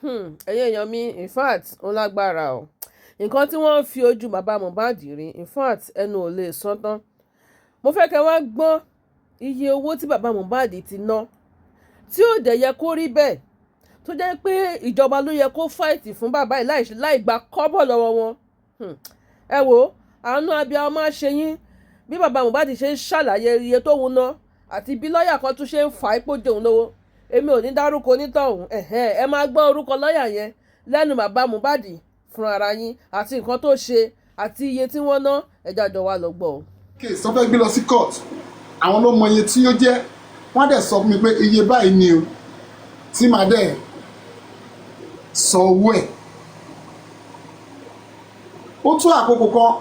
ẹ̀yin èèyàn mi in fact ó lágbára o nǹkan tí wọ́n fi ojú bàbá Mohbad rí in fact ẹnu ò lè sọ tán mo fẹ́ kẹ́ wá gbọ́ iye owó tí bàbá Mohbad ti ná tí ó dẹ̀ yẹ kó rí bẹ́ẹ̀ tó jẹ́ pé ìjọba ló yẹ kó fáìtì fún bàbá yìí láì gba kọ́bọ̀ lọ́wọ́ wọn ẹ wò àánú abiyamọ máa ṣe yín bí bàbá Mohbad ṣe ń ṣàlàyé iye tó ń ná àti bí lọ́ọ̀yà kan tún ṣe ń fà á ipò jẹun lówó èmi ò ní dárúkọ onítọ̀hún ẹ máa gbọ́ orúkọ lọ́ọ̀yà yẹn lẹ́nu bàbá Mohbad fún ara yín àti nǹkan tó ṣe àti iye tí wọ́n ná ẹja jọ wá lọ gbọ́ o. kéèsì tó fẹ́ gbé lọ sí court àwọn ló mọ iye tí ó jẹ́ wọ́n dẹ̀ sọ fún mi pé iye báyìí ni o tí màá dẹ̀ san owó ẹ̀. ó tún àkókò kan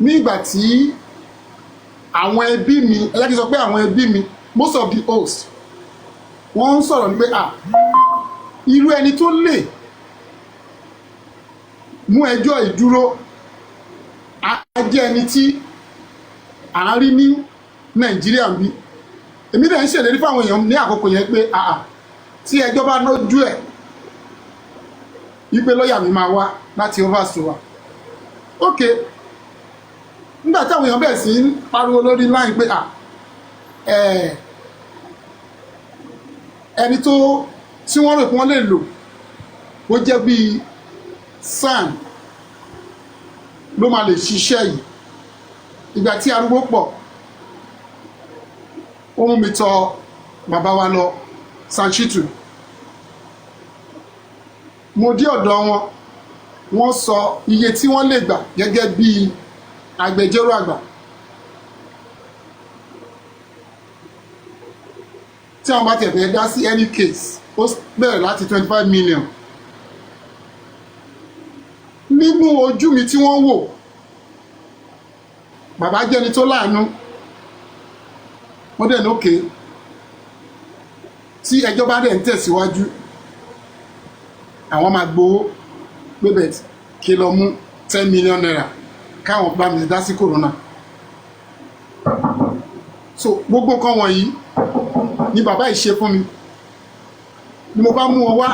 ní ìgbà tí àwọn ẹbí mi ẹlẹ́kìí sọ pé àwọn ẹbí mi most of the hosts wọ́n ń sọ̀rọ̀ ní pé irú ẹni tó lè mú ẹjọ́ ìdúró á jẹ́ ẹni tí à ń rí ní Nàìjíríà bí èmi dẹ̀ ń ṣèlérí fáwọn èèyàn ní àkókò yẹn pé tí ẹjọ́ bá lójú ẹ̀ wípé lọ́ọ̀yà mi máa wá láti oversee wa ok nígbà táwọn èèyàn bẹ̀rẹ̀ sí ń pariwo lórí line pé ẹni tí wọ́n rò pé wọ́n lè lò ó jẹ́ bíi SAN ló máa lè ṣiṣẹ́ yìí ìgbà tí arúgbó pọ̀ ó mú mi tọ̀ bàbá wa lọ Sanchitu mo dé ọ̀dọ̀ wọ́n sọ iye tí wọ́n lè gbà gẹ́gẹ́ bíi agbẹjọ́rò àgbà tí àwọn bá tẹ̀ fẹ́ dá sí any case ó bẹ̀rẹ̀ láti 25 million nínú ojú mi tí wọ́n wò bàbá jẹ́ni tó láàánú wọ́n dẹ̀ lókè tí ẹjọ́ bá dẹ̀ ń tẹ̀síwájú àwọn máa gbowó pébẹ̀t kí lọ mú 10 million naira káwọn bá mi dá sí corona so gbogbo nǹkan wọ̀nyí ni bàbá yìí ṣe fún mi ni mo bá mú wọn wá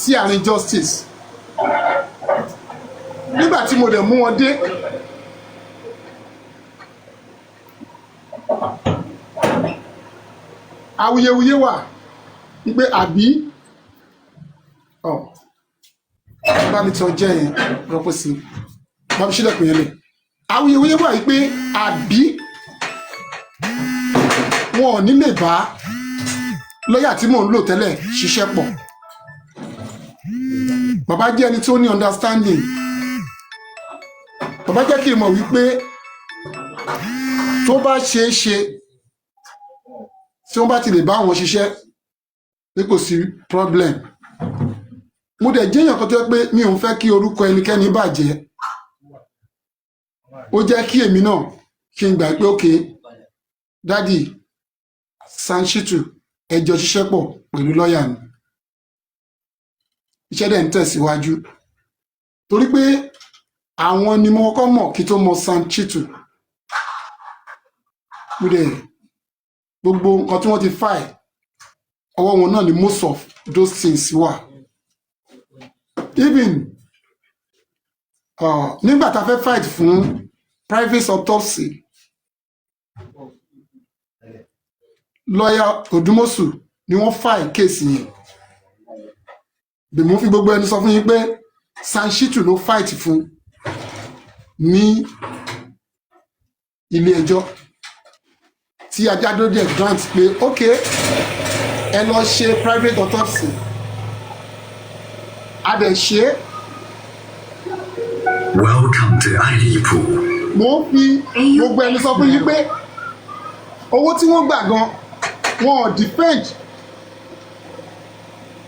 sí àárín justice nígbà tí mo dẹ̀ mú wọn dé awuyewuye wà wípé àbí bá mi tọ́ jẹ́ yẹn rọ́pò sí bá mi ṣílẹ̀kùn yẹn lẹ̀ awuyewuye wà wípé àbí wọn ò ní lè bá lọ́yà tí mò ń lò tẹ́lẹ̀ ṣiṣẹ́ pọ̀ bàbá jẹ́ ẹni tó ní understanding bàbá jẹ́ kí n mọ̀ wípé tó bá ṣeé ṣe tí wọ́n bá ti lè bá wọn ṣiṣẹ́ pé kò sí problem mo dẹ̀ jẹ́ èèyàn kan tó yẹ pé mi ò ń fẹ́ kí orúkọ ẹnikẹ́ni bàjẹ́ ó jẹ́ kí èmi náà kí n gbà pé ok dádì Sanchitu ẹjọ́ ṣiṣẹ́ pọ̀ pẹ̀lú lọ́ọ̀yà ni iṣẹ́ dẹ̀ ń tẹ̀síwájú torí pé àwọn ni mo kọ́kọ́ mọ̀ kí tó mọ Sanchitu mo dẹ̀ gbogbo nǹkan tí wọ́n ti file ọwọ́ wọn náà ni most of those things wà even nígbà tá a fẹ́ fight fún private autopsy lọ́yà Odùmọ̀ṣù ni wọ́n file kéèsì yẹn bèmú fi gbogbo ẹni sọ fún yín pé Sanchitu ló fight fún ní ilé ẹjọ́ tí ajáde grant pé ok ẹ lọ ṣe private autopsy a dẹ̀ ṣe. Welcome to Alipo. mo fi gbogbo ẹni sọ fún yín pé owó tí wọ́n gbà gan wọn ò defend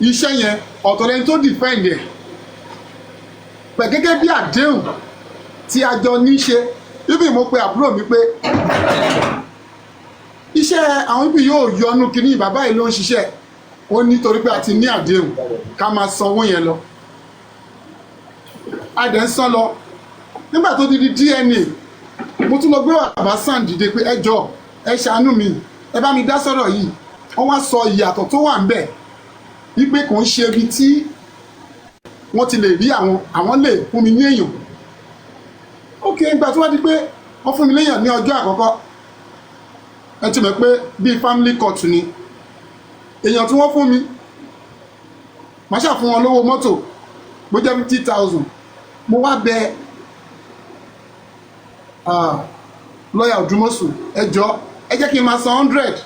iṣẹ́ yẹn ọ̀tọ̀ lẹni tó defend ẹ̀ pẹ̀ gẹ́gẹ́ bí àdéhùn tí a jọ ní ṣe ibi mo pe àbúrò mi pé iṣẹ́ àwọn ibi yóò yọnu kínní bàbá yìí ló ń ṣiṣẹ́ ó nítorí pé a ti ní àdéhùn ká máa sanwó yẹn lọ a dẹ̀ ń san lọ nígbà tó di DNA mo tún lọ gbé bàbá sàn dìde pé ẹ jọ̀ọ́ ẹ ṣàánú mi ẹ bá mi dá sọ̀rọ̀ yìí wọ́n wá sọ ìyàtọ̀ tó wà ń bẹ̀ wípé kò ń ṣe ibi tí wọ́n ti lè rí àwọn lè fún mi ní èèyàn. Ok, ìgbà tó wá di pé wọ́n fún mi léèyàn ní ọjọ́ àkọ́kọ́, ẹ ti mọ̀ pé bíi family court ni èèyàn tí wọ́n fún mi, màá ṣàfún wọn lówó mọ́tò bó jẹ́ 50,000. mo wá bẹ lọ́yà Òdùmọ̀ṣù, ẹ jọ̀ọ́ ẹ jẹ́ kí n máa san 100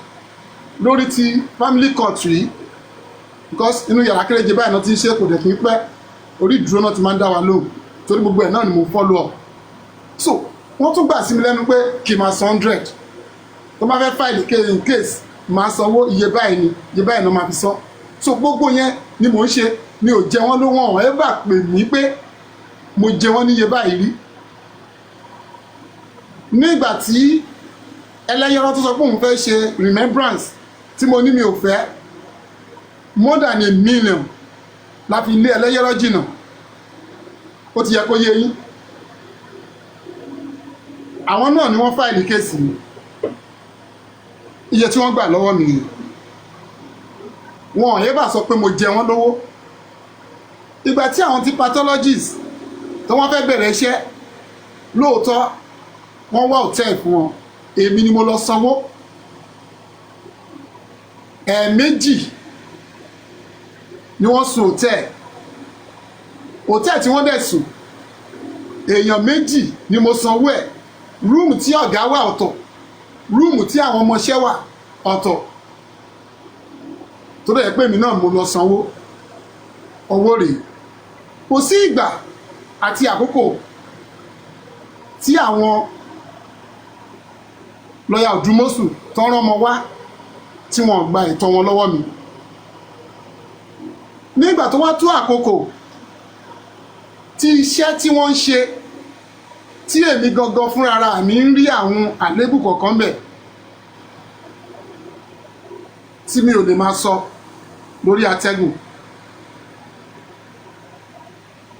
lórí ti family court yìí, because inú yàrá kéréje báyìí náà ti ń ṣe kò dẹ̀ kí n pẹ́, orí ìdúró náà ti máa ń dá wa lóhùn torí gbogbo ẹ̀ náà ni mo follow up. So wọ́n tún gbà sí mi lẹ́nu pé kí n máa san 100 tó bá fẹ́ fáìlì in case máa sanwó iye báyìí ni iye báyìí náà máa fi san. So gbogbo yẹn ni mò ń ṣe, mi ò jẹ wọ́n lówó ọ̀hún ẹ bá pè mí pé mo jẹ wọ́n ní iye báyìí rí. Nígbà tí ẹlẹ́yọ̀rọ̀ tó sọ pé òun fẹ́ ṣe remembrance tí mo ní mi ò fẹ́, more than a million la fi lé ẹlẹ́yọ̀rọ̀ jìnnà, ó ti yẹ kó yé yín. Àwọn náà ni wọ́n fáìlì kéèsì mi, iye tí wọ́n gbà lọ́wọ́ mi ni wọn ò yẹ bá sọ pé mo jẹ wọ́n lówó. Ìgbà tí àwọn ti pathologist tó wọ́n fẹ́ bẹ̀rẹ̀ iṣẹ́, lóòótọ́ wọ́n wá hòtẹ́ẹ̀lì fún wọn, èmi ni mo lọ sanwó. Ẹ̀ẹ̀mejì ni wọ́n sùn hòtẹ́ẹ̀lì tí wọ́n dẹ̀ sùn, èèyàn méjì ni mo sanwó ẹ̀. Rúùmù tí ọ̀gá wà ọ̀tọ̀, rúùmù tí àwọn ọmọọṣẹ́ wà ọ̀tọ̀, tó dẹ̀ pé mi náà mo lọ sanwó. Owó rèé. Kò sí ìgbà àti àkókò tí àwọn lọ́yà Òdùmọ̀ṣù tó rán ọmọ wá tí wọ́n gba ẹ̀tọ́ wọn lọ́wọ́ mi. Nígbà tó wá tó àkókò tí iṣẹ́ tí wọ́n ń ṣe tí èmi gangan fúnra mi ń rí àwọn àlébù kọ̀ọ̀kan bẹ̀ tí mi ò lè máa sọ lórí atẹ́gùn,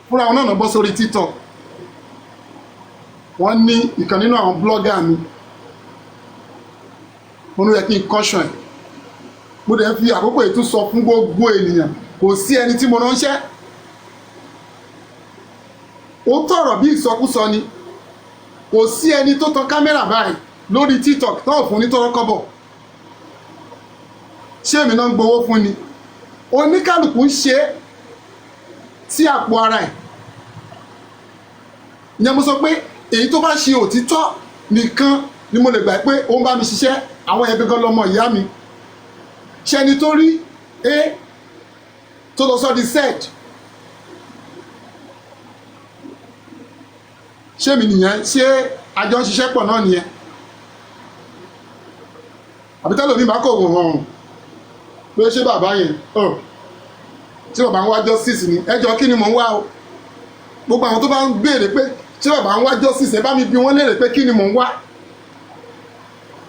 fúnra wọn náà bọ́ sórí TikTok. Wọ́n ní ìkan nínú àwọn blọ́gà mi, mo ní yẹ kí n caution ẹ̀, mo dẹ̀ fi àkókò ètò sọ fún gbogbo ènìyàn, kò sí ẹni tí mo ránṣẹ́. Ó tọ̀rọ̀ bí ìsọkúsọ ni, kò sí ẹni tó tan kámẹ́rà báyìí lórí TikTok tó ò fún ní tọ́rọ́ kọ́bọ̀. Ṣé èmi náà ń gbowó fún ni? Oníkálùkù ń ṣe sí àpò ara ẹ̀. Ìyẹn mo sọ pé èyí tó bá ṣe òtítọ́ nìkan ni mo lè gbà pé ó ń bá mi ṣiṣẹ́, àwọn ẹbí gan lọmọ ìyá mi. Ṣé ẹni tó rí A tó lọ sọ́ di Z, ṣé mi nìyẹn? Ṣé àjọ ń ṣiṣẹ́ pọ̀ náà nìyẹn? Àbí tẹ́lẹ̀ mi bá kò wò hàn pé ṣé bàbá yẹn tí bàbá ń wá justice ni, ẹjọ́ kí ni mò ń wá o? Gbogbo àwọn tó bá ń béèrè pé ṣé bàbá ń wá justice, ẹ bá mi bi wọ́n léèrè pé kí ni mò ń wá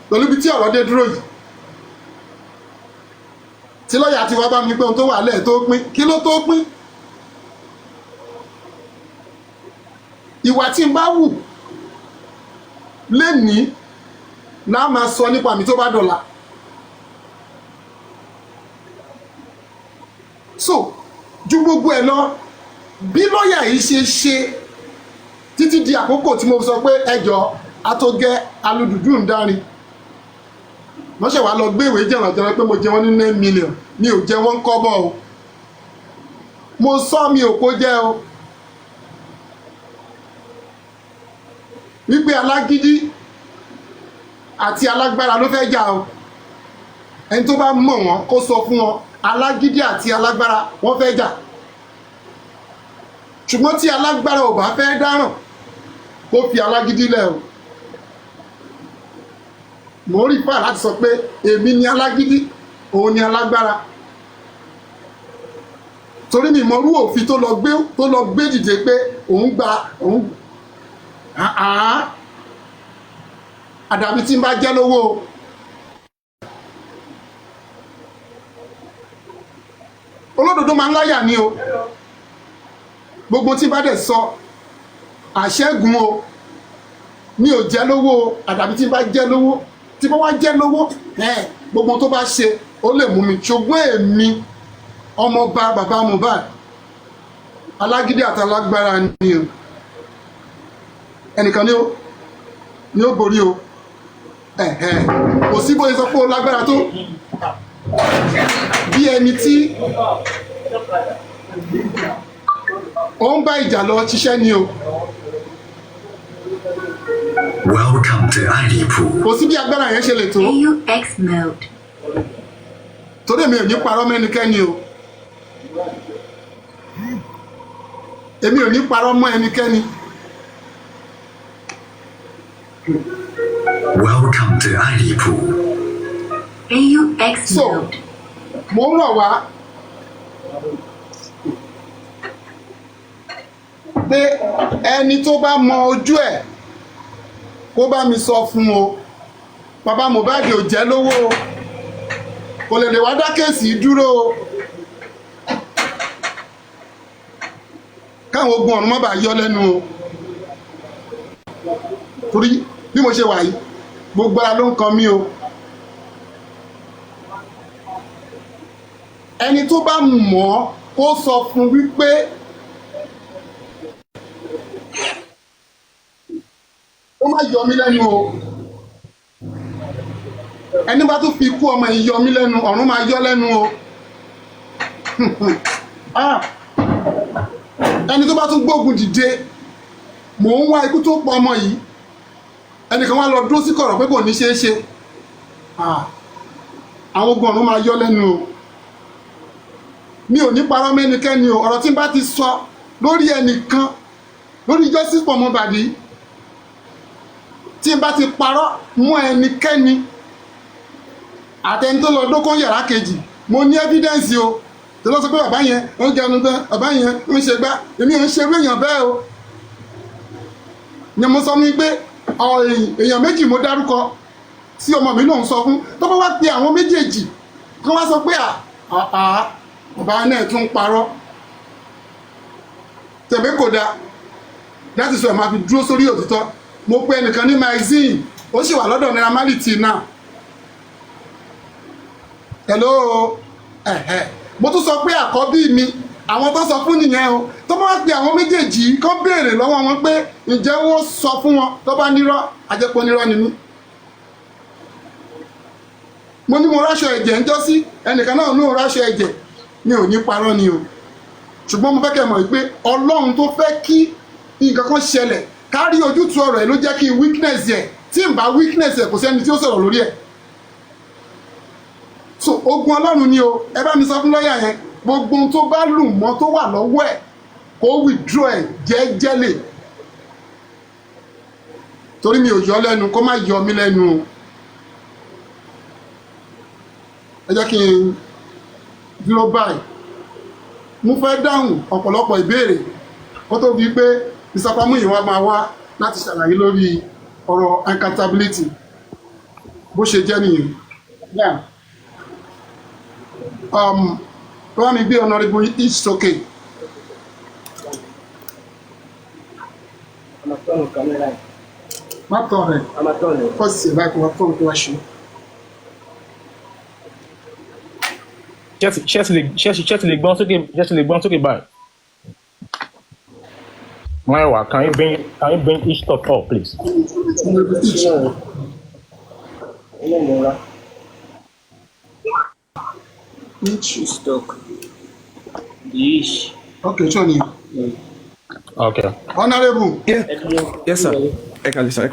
pẹ̀lú bí tí ọ̀rọ̀ dé dúró yìí. Tí lọ́ọ̀yà ti wá bá mi pé ohun tó wà lẹ́ẹ̀ tó pín, kí ló tó pín? Ìwà tí n bá wù lénìí náà máa sọ nípa mi tó bá dọ̀la. So ju gbogbo ẹ̀ lọ, bí lọ́ọ̀yà yìí ṣe títí di àkókò tí mo sọ pé ẹjọ́ atógẹ́ alùdùdù ń dárin, wọ́n ṣe wá lọ gbé ìwé jẹ̀rànjẹ̀ràn pé mo jẹ wọ́n ní 9 million, mi ò jẹ wọ́n kọ́bọ̀ o. Mo sọ mi ò kó jẹ́ o. Wípé alágídí àti alágbára ló fẹ́ jà o. Ẹni tó bá mọ̀ wọ́n kó sọ fún wọn, alágídí àti alágbára wọ́n fẹ́ jà. Ṣùgbọ́n tí alágbára ò bá fẹ́ dáràn, kó fi alágídí lẹ̀ o. Mo rí fà láti sọ pé èmi ni alágídí, òun ni alágbára. Torí mi mọrú òfin tó lọ gbé dìde pé òun àdàbí tí ń bá jẹ́ lówó. Olódodo máa ń láyà ní o. Gbogbo tí bá dẹ̀ sọ àṣẹ́gun o, mi ò jẹ́ lówó, àdàbí tí ń bá jẹ́ lówó, tí bá wá jẹ́ lówó, gbogbo tó bá ṣe ó lè mú mi. Ṣùgbọ́n èmi ọmọọba bàbá Mohbad alágídí àtàlágbára ni o ẹnìkan ni ó borí o kò sí bóyá sọ pé ó lágbára tó bí ẹni tí ó ń bá ìjà lọ ṣiṣẹ́ ni o. Welcome to Alipu. Kò sí bí agbára yẹn ṣe lè tó. AUX mode. Torí èmi ò ní parọ́ mọ́ ẹnikẹ́ni o. Èmi ò ní parọ́ mọ́ ẹnikẹ́ni. Welcome to Alipu. AUX So, mode. mo ń rọ̀ wá pé ẹni tó bá mọ ojú ẹ̀ kó bá mi sọ fún o. Bàbá Mohbad ò jẹ́ lówó o. Kò lè wá dá kéèsì dúró o. Káwọn ogun ọ̀run má bàa yọ lẹ́nu o. Torí bí mo ṣe wà yìí gbogbo ara ló ń kan mí o. Ẹni tó bá mọ̀ ó sọ fún wípé ó má yọ mí lẹ́nu o. Ẹni bá tún fi ikú ọmọ yìí yọ mí lẹ́nu ọ̀run máa yọ lẹ́nu o. Ẹni tó bá tún gbógun dìde mò ń wá ikú tó pọ̀ ọmọ yìí ẹnìkan wá lọ dúró sí kọ̀rọ̀ pé kò ní ṣeé ṣe àwọn ogun ọ̀run máa yọ lẹ́nu o. Mi ò ní parọ́ mẹ́nikẹ́ni o. Ọ̀rọ̀ tí n bá ti sọ lórí ẹnìkan lórí justice for Mohbad tí n bá ti parọ́ mọ́ ẹnikẹ́ni àtẹni tó lọ dókó yàrá kejì mo ní evidence o. Tó lọ sọ pé bàbá yẹn ó ń jẹun bẹ́ẹ̀ bàbá yẹn ń ṣe gbá èmi ò ń ṣe èèyàn bẹ́ẹ̀ o. Ni mo sọ ní pé èèyàn méjì mo dárúkọ tí ọmọ mi náà ń sọ fún tó bá wá pe àwọn méjèèjì kí wọ́n sọ pé bàbá náà tún parọ́ tẹ̀bí kò dáa láti sọ ẹ̀ máa fi dúró sórí òtítọ́. Mo pe ẹnìkan ní magazine ó sì wà lọ́dọ̀ Naira Marley náà. Hello mo tún sọ pé àkọ́bí mi àwọn tó sọ fún nìyẹn o. Tó bá wá pe àwọn méjèèjì kán béèrè lọ́wọ́ wọn pé ǹjẹ́ wọ́n sọ fún wọn tó bá nírọ́ àjẹpọ̀ nírọ́ ni mí. Mo ní mo ráṣọ ẹ̀jẹ̀ ń jọ́ sí ẹnìkan náà ní òun ráṣọ ẹ̀jẹ̀ mi ò ní parọ́ ni o. Ṣùgbọ́n mo fẹ́ kẹ́ mọ̀ pé Ọlọ́run tó fẹ́ kí nǹkan kan ṣẹlẹ̀ kárí ojútùú ọ̀rọ̀ ẹ̀ ló jẹ́ kí n weakness ẹ̀ tí n bá weakness ẹ̀ kò sẹ́ni tí ó sọ̀rọ̀ lórí ẹ̀. So ogun Ọlọ́run ni o. Ẹ bá mi sọ fún lọ́ọ̀yà yẹn gbogbo ohun tó bá lù mọ́ tó wà lọ́wọ́ ẹ̀ kó withdraw ẹ̀ jẹ́jẹ́lẹ̀ torí mi ò yọ lẹ́nu kó má yọ mí lẹ́nu o. Ẹ jẹ́ kí n dúró báyìí. Mo fẹ́ dáhùn ọ̀pọ̀lọpọ̀ ìbéèrè kó tó di pé ìsapamọ́ ìwà máa wá láti ṣàlàyé lórí ọ̀rọ̀ accountability bó ṣe jẹ́ nìyẹn. Wọ́n mi gbé honorable each sókè. Má tọ̀ rẹ̀ kọ́ sí ẹ̀ báyìí kó wá fọ́n tó wá ṣe. Ṣé ti lè gbọ́n sókè báyìí? Maiwa, can you bring each talk up, please? Each stock. Ish. Okay, Johnny. Okay. Honorable. Yes, sir. Sir.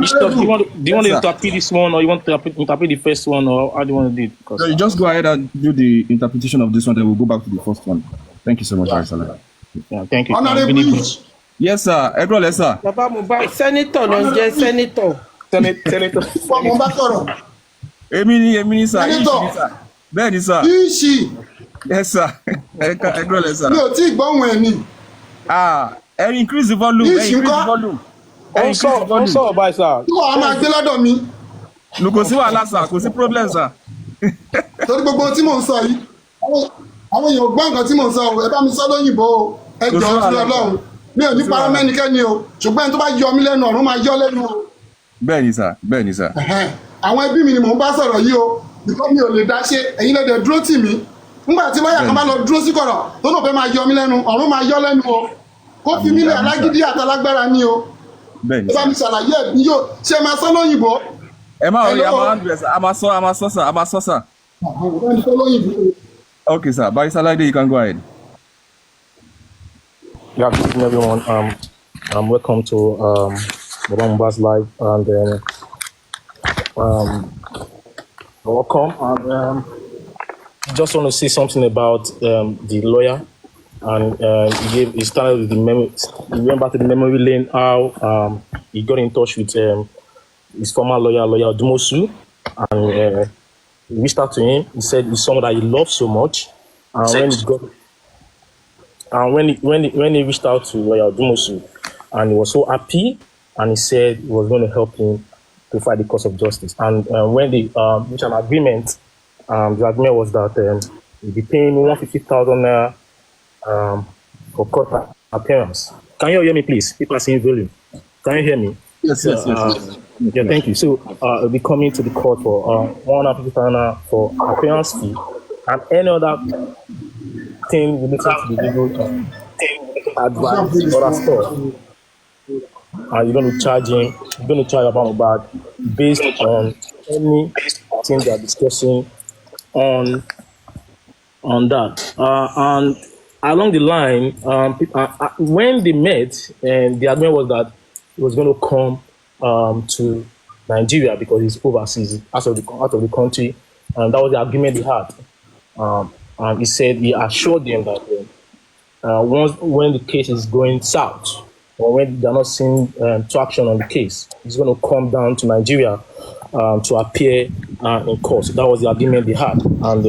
Each talk, do you want to interpret this one, or you want to interpret the first one, or how do you want to do it? So you just go ahead and do the interpretation of this one, then we'll go back to the first one. Thank you so much, Osele. Yeah, thank you. Honorable. Yes, sir. Yes, sir. Bàbá Mohbad senator ló ń jẹ́ senator. Senator. Mo bá sọ̀rọ̀. Èmi ni, sir. Senator. Bẹ́ẹ̀ni, sir. Ishi. Yes, sir. Sir. Mi ò tí ì gbọ́hùn ẹ̀ ni. Increase the volume. Ishi ńkọ́? Also, bye, sir. Tí wàá máa gbé lọ́dọ̀ mi. Kò sí wàhálà, sir. Kò sí problem, sir. Torí gbogbo ohun tí mò ń sọ yìí àwọn èèyàn gbọ́ nǹkan tí mò ń sọ o. Ẹ bá mi sọ lóyìnbó o. Ẹ jọ̀ọ́ sí Ọlọ́run. Mi ò ní parọ́ mẹ́nikẹ́ni o. Ṣùgbọ́n ẹni tó bá yọ mí lẹ́nu ọ̀run máa yọ lẹ́nu o. Bẹ́ẹ̀ni, sir. Àwọn ẹbí mi ni mò ń bá sọ̀rọ̀ yìí o. Because mi ò lè dá ṣe ẹ̀yin lẹ́dẹ̀ dúró tì mí. nígbà tí lọ́ọ̀yà kan bá lọ dúró sí kọ̀rọ̀ tó náà fẹ́ máa yọ mí lẹ́nu ọ̀run máa yọ lẹ́nu o kó fi mí lé alágídí àtàlágbára ní o bẹ́ẹ̀ni ẹ bá mi ṣàlàyé ẹ̀ yóò ṣe máa sọ lóyìnbó. ẹ máa rí a máa sọ sà. Okay, sir. Barrister Laide, you can go ahead. Yeah, good evening, everyone. Welcome to Mohbad Mohbad's live, and welcome. And just want to say something about the lawyer, and he started with the memory. He went back to the memory lane how he got in touch with his former lawyer Dumosu, and he reached out to him. He said he's someone that he loves so much, and when he reached out to lawyer Dumosu, and he was so happy, and he said he was going to help him to fight the cause of justice. And when they reached an agreement, the agreement was that he'd be paying 150,000 naira for court appearance. Can you hear me, please? People are saying volume. Can you hear me? Yes. Yeah, thank you. So we'll be coming to the court for 150,000 naira for appearance fee and any other thing related to the legal advice or that stuff. You're going to charge him. You're going to charge about Mohbad based on anything they are discussing on that. And along the line, when they met, and the agreement was that he was going to come to Nigeria because he's overseas, out of the country, and that was the agreement they had. And he said he assured them that when the case is going south, or when they're not seeing traction on the case, he's going to come down to Nigeria to appear in court. So that was the agreement they had. And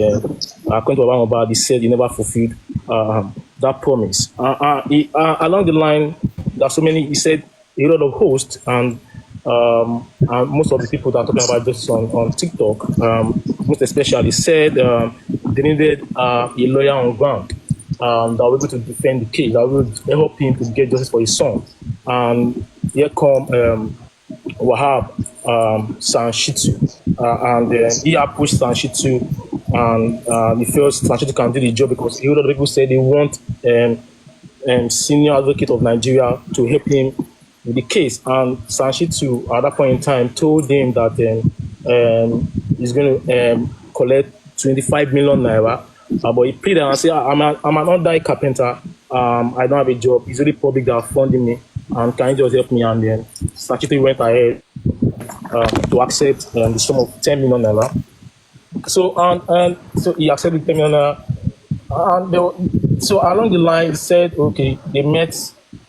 according to Oro Mohbad, he said he never fulfilled that promise. Along the line, there's so many, he said a lot of hosts and most of the people that are talking about this on TikTok, most especially, said they needed a lawyer on ground that were able to defend the case, that would help him to get justice for his son. And here come Wahab Sanshitu, and he approached Sanshitu, and he felt Sanshitu can do the job because a lot of people said they want senior advocate of Nigeria to help him with the case. And Sanshitu, at that point in time, told him that he's going to collect 25 million naira. But he pleaded and said, I'm an undied carpenter. I don't have a job. It's really public that are funding me. And can you just help me? And then Sanshitu went ahead to accept the sum of 10 million naira. So he accepted 10 million naira. And so along the line, he said, okay, they met.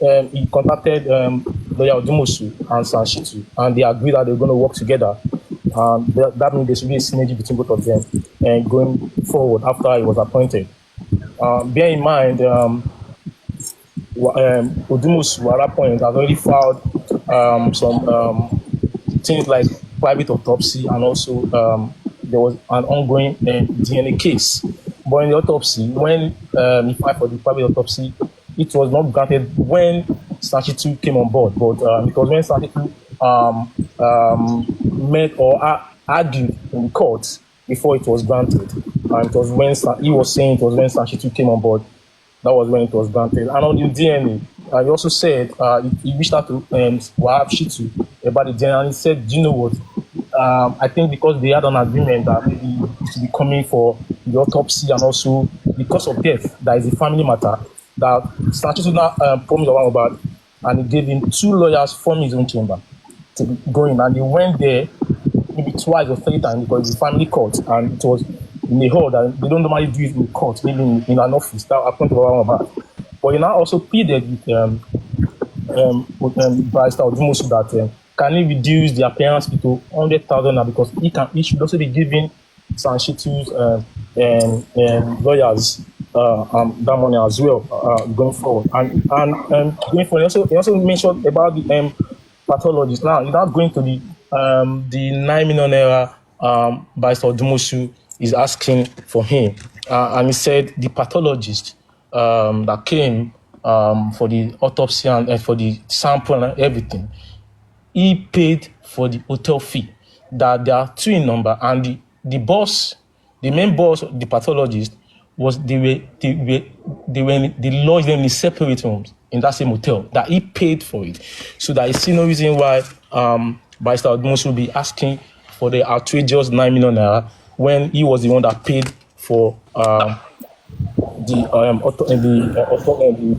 He contacted lawyer Dumosu and Sanshitu, and they agreed that they were going to work together. That means there should be a synergy between both of them and going forward after he was appointed. Bear in mind, Dumosu at that point has already filed some things like private autopsy, and also there was an ongoing DNA case. But in the autopsy, when he filed for the private autopsy, it was not granted when Sanshitu came on board, but it was when Sanshitu met or argued in the court before it was granted. And it was when he was saying it was when Sanshitu came on board, that was when it was granted. And on the DNA, he also said he reached out to Wahab Shitu about the DNA, and he said, do you know what? I think because they had an agreement that maybe he should be coming for the autopsy, and also because of death, that is a family matter, that Sanshitu now promised Oro Mohbad, and he gave him 2 lawyers from his own chamber to go in, and he went there maybe twice or 3 times because it's a family court, and it was in a hall that they don't normally do it in court, maybe in an office. That according to Oro Mohbad. But he now also pleaded with Barrister Dumosu that can he reduce the appearance fee to 100,000 now, because he should also be giving Sanshitu's lawyers that money as well going forward. And going forward, he also mentioned about the pathologist. Now he's not going to the 9 million naira Barrister Dumosu is asking for him, and he said the pathologist that came for the autopsy and for the sample and everything, he paid for the hotel fee. That there are 2 in number, and the boss, the main boss, the pathologist, was they were the lodged them in separate rooms in that same hotel, that he paid for it. So there is still no reason why Barrister Odumos will be asking for the outrageous 9 million naira when he was the one that paid for the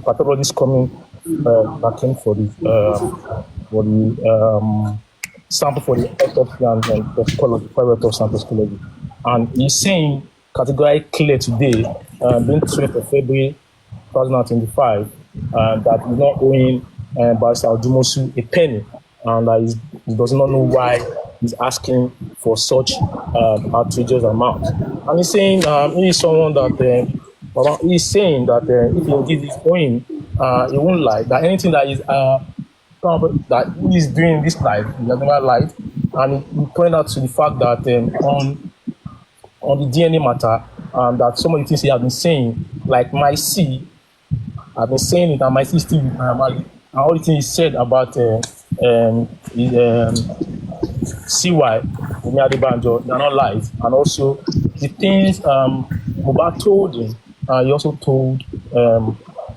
pathologist coming that came for the sample for the autopsy and toxicology, private of sample toxicology. And he's saying categorically clear today, being 12th of February 2025, that he's not owing Barrister Odumosu a penny, and that he does not know why he's asking for such outrageous amount. And he's saying he is someone that he's saying that if he gives his owing, he won't lie. That anything that is that he's doing in this life, he has never lied. And he pointed out to the fact that on the DNA matter, that some of the things he has been saying, like my C, I've been saying it, and my C still with my family. And all the things he said about CY, Bumi Adebanjo, they are not lies. And also the things Mohbad told him, he also told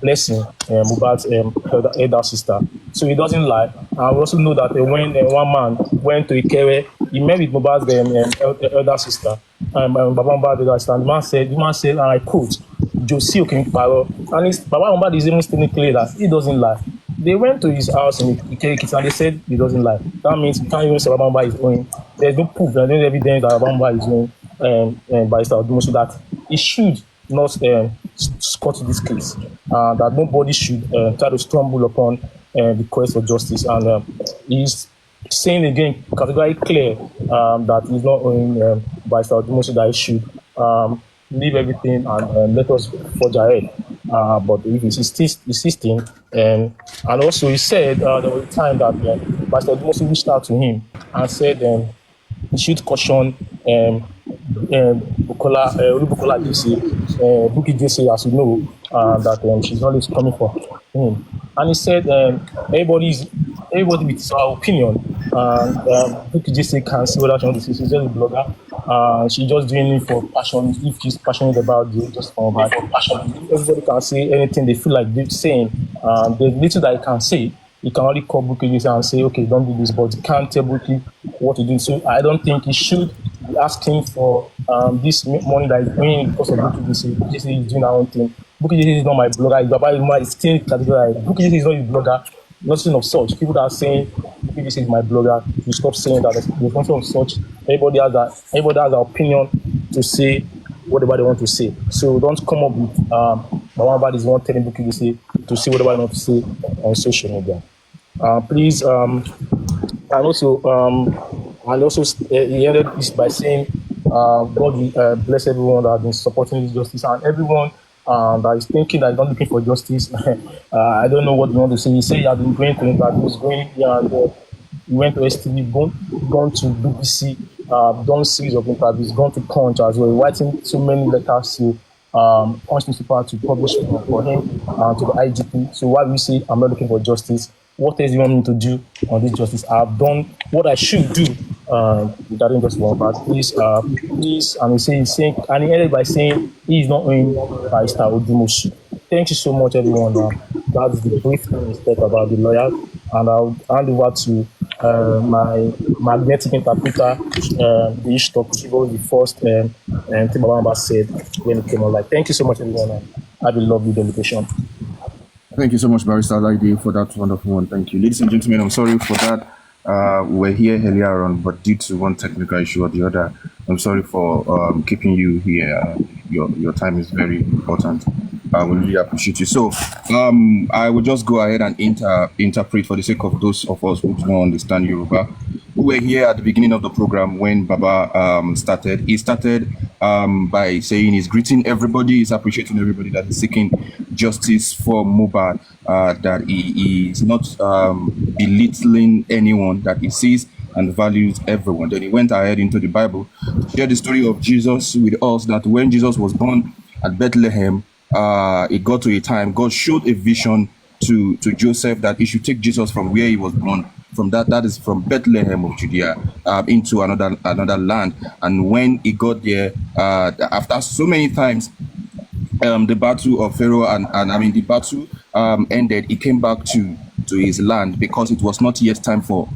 Blessing, Mohbad's elder sister. So he doesn't lie. And we also know that when one man went to Ikere, he met with Mohbad's elder sister, Baba Mohbad's elder sister. And the man said, and I quote, Josie Okinparo. And Baba Mohbad is even stating clearly that he doesn't lie. They went to his house in Ikere and they said he doesn't lie. That means you can't even say Baba Mohbad is owing. There's no proof, there's no evidence that Baba Mohbad is owing Barrister Odumosu, so that he should not scot this case. That nobody should try to stumble upon the quest for justice. And he's saying again, categorically clear, that he's not owing Barrister Odumosu, that he should leave everything and let us forge ahead. But if he's insisting, and also he said there was a time that Barrister Odumosu reached out to him and said he should caution Bukola Jesse, Buki Jesse, as you know, that she's always coming for him. And he said everybody with his opinion, and Buki Jesse can see whether she wants to see. She's just a blogger. She's just doing it for passion. If she's passionate about it, just for her passion. Everybody can say anything they feel like saying. There's little that he can say. You can only call Buki Jesse and say, okay, don't do this, but you can't tell Buki what to do. So I don't think he should be asking for this money that is going because of Buki Jesse. Buki Jesse is doing her own thing. Buki Jesse is not my blogger. Baba is still categorized. Buki Jesse is not a blogger. Nothing of such. People that are saying Buki Jesse is my blogger, you stop saying that. There's nothing of such. Everybody has an opinion to say whatever they want to say. So don't come up with Baba is one telling Buki Jesse to say whatever they want to say on social media. Please, and also he ended this by saying, God will bless everyone that has been supporting this justice, and everyone that is thinking that is not looking for justice. I don't know what you want to say. He said he has been going to interviews, going here and there. He went to STV, gone to BBC, done series of interviews, gone to Punch as well, writing so many letters to Punch newspaper to publish for him to the IGP. So why we say I'm not looking for justice? What else do you want me to do on this justice? I've done what I should do regarding this one, but please, and he's saying, and he ended by saying he is not owing Barrister Odumosu. Thank you so much, everyone. That's the brief mistake about the lawyer, and I'll hand over to my magnetic interpreter, the Ishtok, which was the first thing Baba said when it came online. Thank you so much, everyone. Have a lovely delegation. Thank you so much, Barrister Laide, for that wonderful one. Thank you. Ladies and gentlemen, I'm sorry for that. We were here earlier on, but due to one technical issue or the other, I'm sorry for keeping you here. Your time is very important. I will really appreciate you. So I will just go ahead and interpret for the sake of those of us who don't understand Yoruba. We were here at the beginning of the program when Baba started. He started by saying he's greeting everybody, he's appreciating everybody that is seeking justice for Mohbad, that he is not belittling anyone, that he sees and values everyone. Then he went ahead into the Bible to share the story of Jesus with us, that when Jesus was born at Bethlehem, it got to a time, God showed a vision to Joseph that he should take Jesus from where he was born, from that is from Bethlehem of Judea, into another land. And when he got there, after so many times the battle of Pharaoh and I mean the battle ended, he came back to his land because it was not yet time for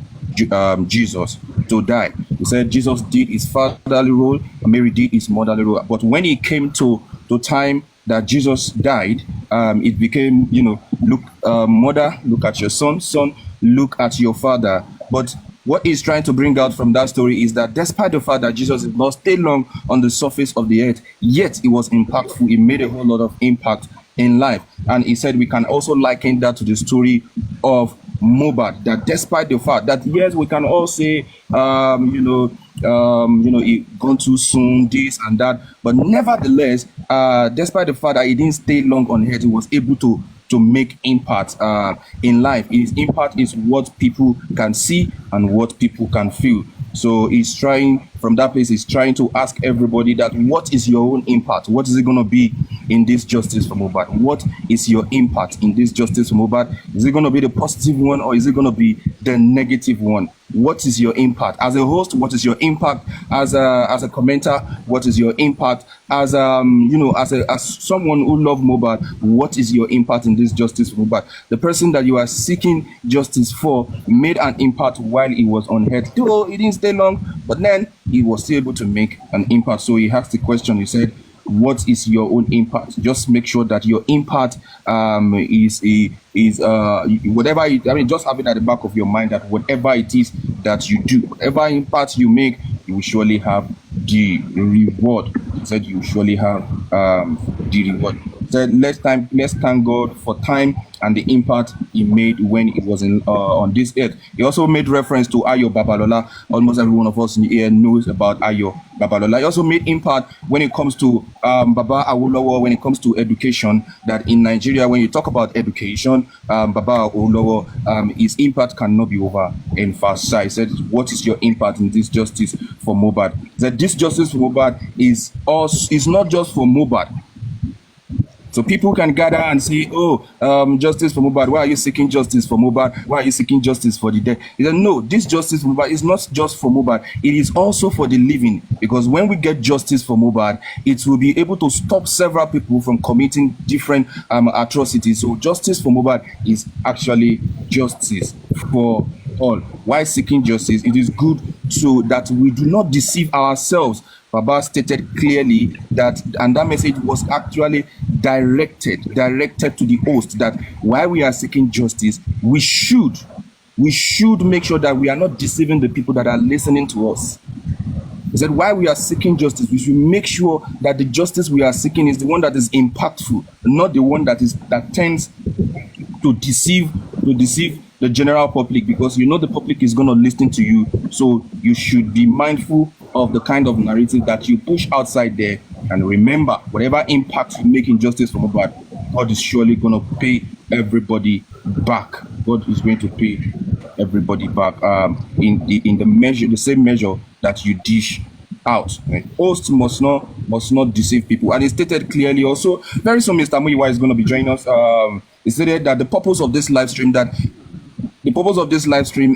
Jesus to die. He said Jesus did his fatherly role, Mary did his motherly role. But when it came to time that Jesus died, it became, look, mother, look at your son, look at your father. But what he's trying to bring out from that story is that despite the fact that Jesus did not stay long on the surface of the earth, yet it was impactful. It made a whole lot of impact in life. And he said we can also liken that to the story of Mohbad, that despite the fact that yes, we can all say it gone too soon, this and that, but nevertheless, despite the fact that he didn't stay long on earth, he was able to make impact in life. His impact is what people can see and what people can feel. So he's trying, from that place, he's trying to ask everybody that what is your own impact? What is it going to be in this justice for Mohbad? What is your impact in this justice for Mohbad? Is it going to be the positive one or is it going to be the negative one? What is your impact as a host? What is your impact as a commenter? What is your impact as as someone who loves Mohbad? What is your impact in this justice for Mohbad? The person that you are seeking justice for made an impact while he was on earth. Though he didn't stay long, but then he was still able to make an impact. So he asked the question. He said, what is your own impact? Just make sure that your impact is whatever it, I mean, just have it at the back of your mind that whatever it is that you do, whatever impact you make, you will surely have the reward. He said you will surely have the reward. He said let's thank God for time and the impact he made when he was on this earth. He also made reference to Ayo Babalola. Almost every one of us in the air knows about Ayo Babalola. He also made impact when it comes to Baba Awolowo, when it comes to education, that in Nigeria, when you talk about education, Baba Awolowo, his impact cannot be overemphasized. He said, what is your impact in this justice for Mohbad? He said, this justice for Mohbad is not just for Mohbad. So people can gather and say, justice for Mohbad. Why are you seeking justice for Mohbad? Why are you seeking justice for the dead? He said, no, this justice for Mohbad is not just for Mohbad. It is also for the living. Because when we get justice for Mohbad, it will be able to stop several people from committing different atrocities. So justice for Mohbad is actually justice for all. Why seeking justice? It is good so that we do not deceive ourselves. Baba stated clearly that, and that message was actually directed to the host, that while we are seeking justice, we should make sure that we are not deceiving the people that are listening to us. He said, while we are seeking justice, we should make sure that the justice we are seeking is the one that is impactful, not the one that tends to deceive the general public, because the public is going to listen to you. So you should be mindful of the kind of narrative that you push outside there. And remember, whatever impact you make in justice for Mohbad, God is surely going to pay everybody back. God is going to pay everybody back in the same measure that you dish out. And hosts must not deceive people. And he stated clearly also, very soon Mr. Muyiwa is going to be joining us. He stated that the purpose of this live stream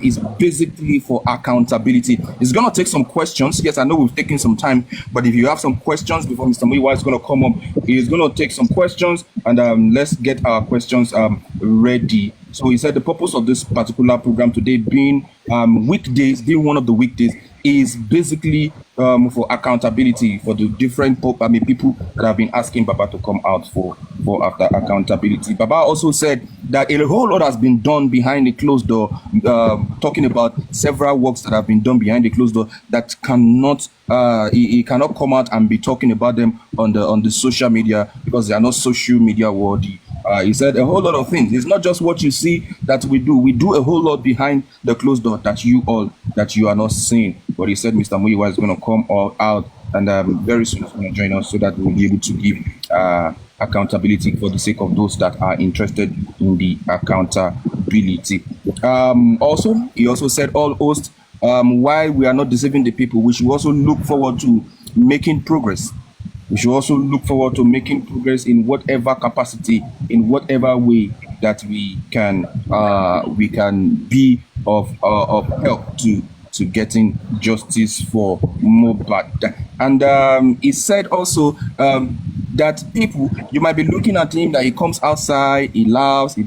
is basically for accountability. It's going to take some questions. Yes, I know we've taken some time, but if you have some questions before Mr. Muyiwa is going to come up, he's going to take some questions, and let's get our questions ready. So he said the purpose of this particular program today being weekdays, being one of the weekdays, is basically for accountability for the different people that have been asking Baba to come out for after accountability. Baba also said that a whole lot has been done behind the closed door, talking about several works that have been done behind the closed door that cannot he cannot come out and be talking about them on the social media because they are not social media worthy. He said a whole lot of things. It's not just what you see that we do. We do a whole lot behind the closed door that you are not seeing. But he said Mr. Muyiwa is going to come all out, and very soon he's going to join us so that we'll be able to give accountability for the sake of those that are interested in the accountability. Also, he also said all hosts, while we are not deceiving the people, we should also look forward to making progress. We should also look forward to making progress in whatever capacity, in whatever way that we can be of help to to getting justice for Mohbad. And he said also that people, you might be looking at him that he comes outside, he laughs, he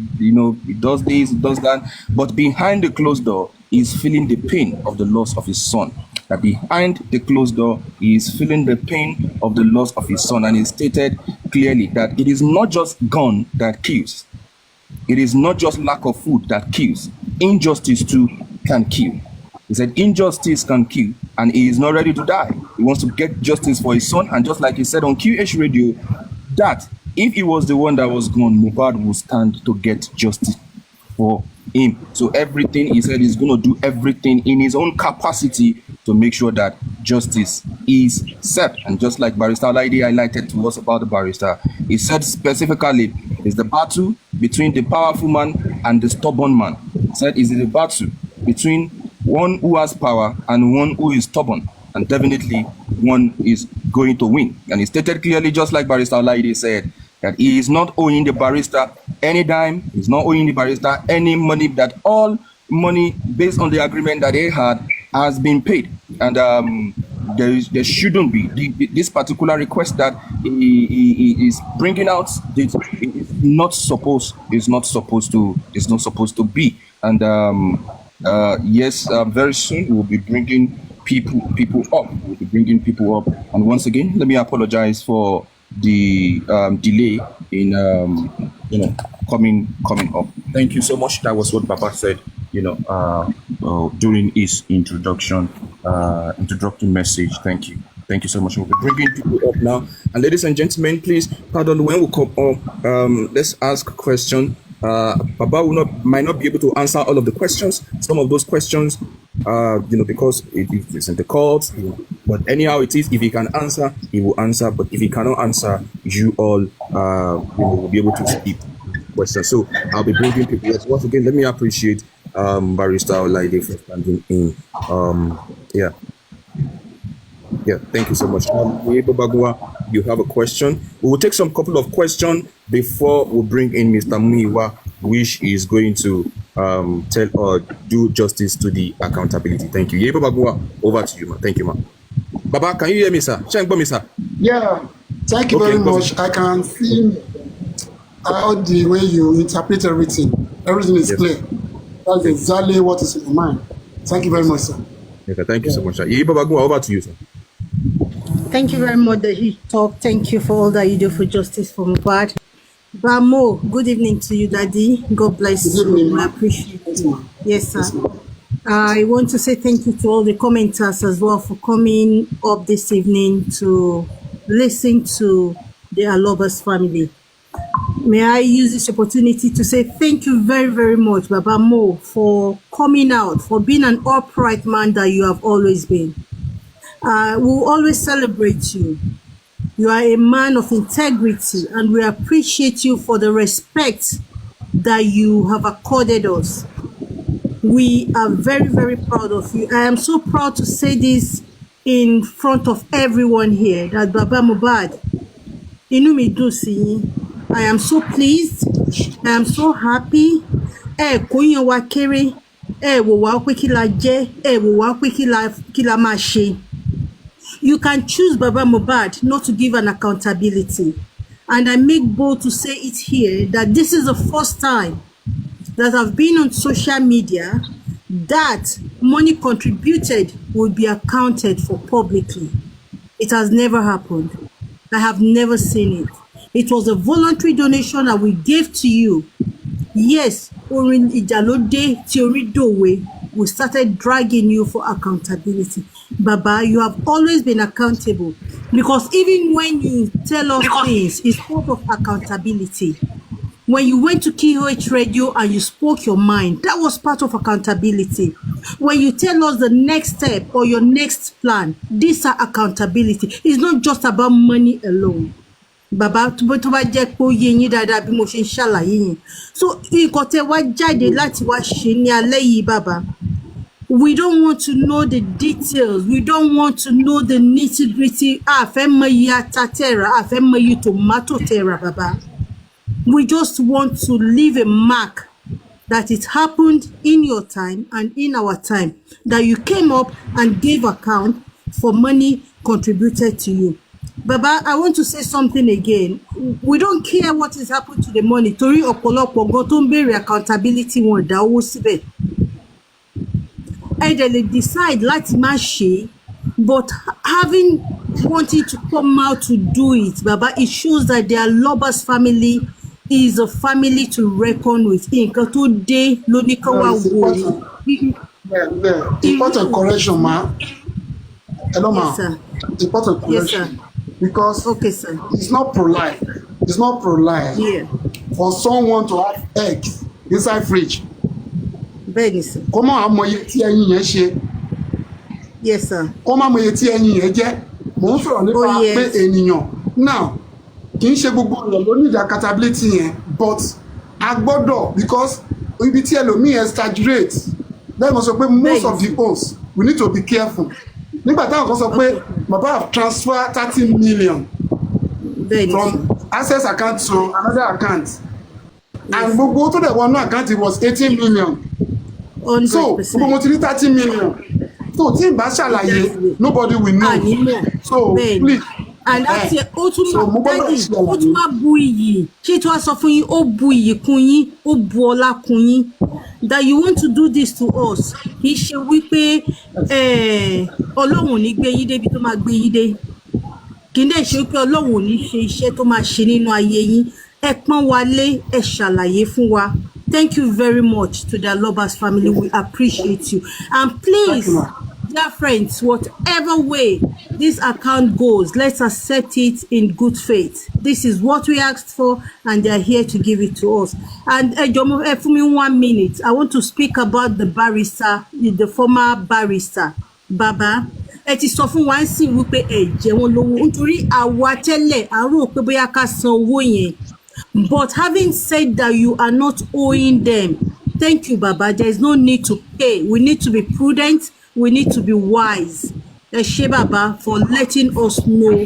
does this, he does that, but behind the closed door, he's feeling the pain of the loss of his son. That behind the closed door, he is feeling the pain of the loss of his son. And he stated clearly that it is not just gun that kills. It is not just lack of food that kills. Injustice too can kill. He said injustice can kill, and he is not ready to die. He wants to get justice for his son. And just like he said on QH Radio, that if he was the one that was gone, Mohbad would stand to get justice for him. So everything, he said, he's going to do everything in his own capacity to make sure that justice is served. And just like Barrister Lady highlighted to us about the barrister, he said specifically, it's the battle between the powerful man and the stubborn man. He said, is it a battle between one who has power and one who is stubborn? And definitely one is going to win. And he stated clearly, just like Barrister Lady said, that he is not owing the barrister any dime, he's not owing the barrister any money, that all money based on the agreement that they had has been paid. And there shouldn't be this particular request that he is bringing out. It's not supposed to be. And yes, very soon we'll be bringing people up. We'll be bringing people up. And once again, let me apologize for the delay in coming up. Thank you so much. That was what Baba said, during his introductory message. Thank you so much. We'll be bringing people up now. And ladies and gentlemen, please pardon when we come up. Let's ask a question. Baba might not be able to answer all of the questions. Some of those questions, because it's in the courts. But anyhow it is, if he can answer, he will answer. But if he cannot answer, you all will be able to skip questions. So I'll be bringing people. Yes, once again, let me appreciate Barrister Olaide for standing in. Yeah, thank you so much. Bagua, you have a question. We will take some couple of questions before we bring in Mr. Muiwa, which is going to tell or do justice to the accountability. Thank you. Yebo Bagua, over to you, man. Thank you, man. Baba, can you hear me, sir? Sir. Yeah, thank you very much. I can see all the way you interpret everything. Everything is clear. That's exactly what is in your mind. Thank you very much, sir. Okay, thank you so much, sir. Yebo Bagua, over to you, sir. Thank you very much that you talk. Thank you for all that you do for justice for Mohbad. Bamo, good evening to you, Daddy. God bless you. I appreciate it. Yes, sir. I want to say thank you to all the commenters as well for coming up this evening to listen to the Alobas family. May I use this opportunity to say thank you very, very much, Baba Mo, for coming out, for being an upright man that you have always been. We'll always celebrate you. You are a man of integrity, and we appreciate you for the respect that you have accorded us. We are very, very proud of you. I am so proud to say this in front of everyone here, that Baba Mohbad, inú mi dùn sí yín. I am so pleased. I am so happy. Kò yàn wá kéré. Wò wá pé kí la jẹ́. Wò wá pé kí la máa ṣe. You can choose Baba Mohbad not to give an accountability. And I make bold to say it here that this is the first time that I've been on social media that money contributed will be accounted for publicly. It has never happened. I have never seen it. It was a voluntary donation that we gave to you. Yes, Orin Ijalode Tioridowe, we started dragging you for accountability. Baba, you have always been accountable, because even when you tell us things, it's part of accountability. When you went to QH Radio and you spoke your mind, that was part of accountability. When you tell us the next step or your next plan, these are accountability. It's not just about money alone. Baba, so Baba, we don't want to know the details. We don't want to know the nitty-gritty. Tomato terra, Baba. We just want to leave a mark that it happened in your time and in our time, that you came up and gave account for money contributed to you. Baba, I want to say something again. We don't care what has happened to the money. Torí ọ̀pọ̀lọpọ̀ gan tó ń béèrè accountability wọn dá owó síbẹ̀. Ẹ dẹ̀ lè decide láti má ṣe, but having wanting to come out to do it, Baba, it shows that their Lobas family is a family to reckon with. Nǹkan tó dé ló ní kán wá wò. Important correction, ma. Hello, ma. Yes, sir. Important correction. Yes, sir. Because Okay, sir. it's not pro-life. It's not pro-life Yeah. for someone to have eggs inside fridge. Bẹ́ẹ̀ni, sir. Kó má mọ iye tí ẹyin yẹn ṣe. Yes, sir. Kó má mọ iye tí ẹyin yẹn jẹ́. Mò ń sọ̀rọ̀ nípa Oh, yes. pé ènìyàn. Now, kì í ṣe gbogbo ọ̀rọ̀ ló ní ìdí accountability yẹn, but a gbọ́dọ̀, because ibi tí ẹlòmíì exaggerate, lẹ́yìn sọ pé most of the hosts, we need to be careful. Nígbà táwọn kan sọ pé bàbá have transfer 30 million Bẹ́ẹ̀ni, from sir. access account to another account, and gbogbo tó dẹ̀ wọnú account was 18 million. So 100%. gbogbo mo ti rí 30 million. So tí n bá ṣàlàyé, nobody will know. Ànímọ̀. So Bẹ́ẹ̀ni. please. And that's it. Ó tún So mo gbọ́dọ̀ Daddy, ṣe ó tún wá bu iyì. Ṣé tí wàá sọ fún yín, ó bu iyì kún yín, ó bu ọlá kún yín. That you want to do this to us. Kì í ṣe wípé Ọlọ́run ò ní gbé yín débi tó máa gbé yín dé. Kì í dẹ̀ ṣe wípé Ọlọ́run ò ní ṣe iṣẹ́ tó máa ṣe nínú ayé yín. Ẹ pọ́n wa lé, ẹ ṣàlàyé fún wa. Thank you very much to the Lobas family. We appreciate you. And please, dear friends, whatever way this account goes, let's accept it in good faith. This is what we asked for, and they are here to give it to us. And for me 1 minute, I want to speak about the barrister, the former barrister, Baba. Ẹ ti sọ fún wa ń sìn wípé ẹ jẹ wọn lówó nítorí àwa tẹ́lẹ̀ à ń rò pé bóyá ká san owó yẹn. But having said that, you are not owing them. Thank you, Baba. There is no need to pay. We need to be prudent. We need to be wise. Ẹ ṣé, Baba, for letting us know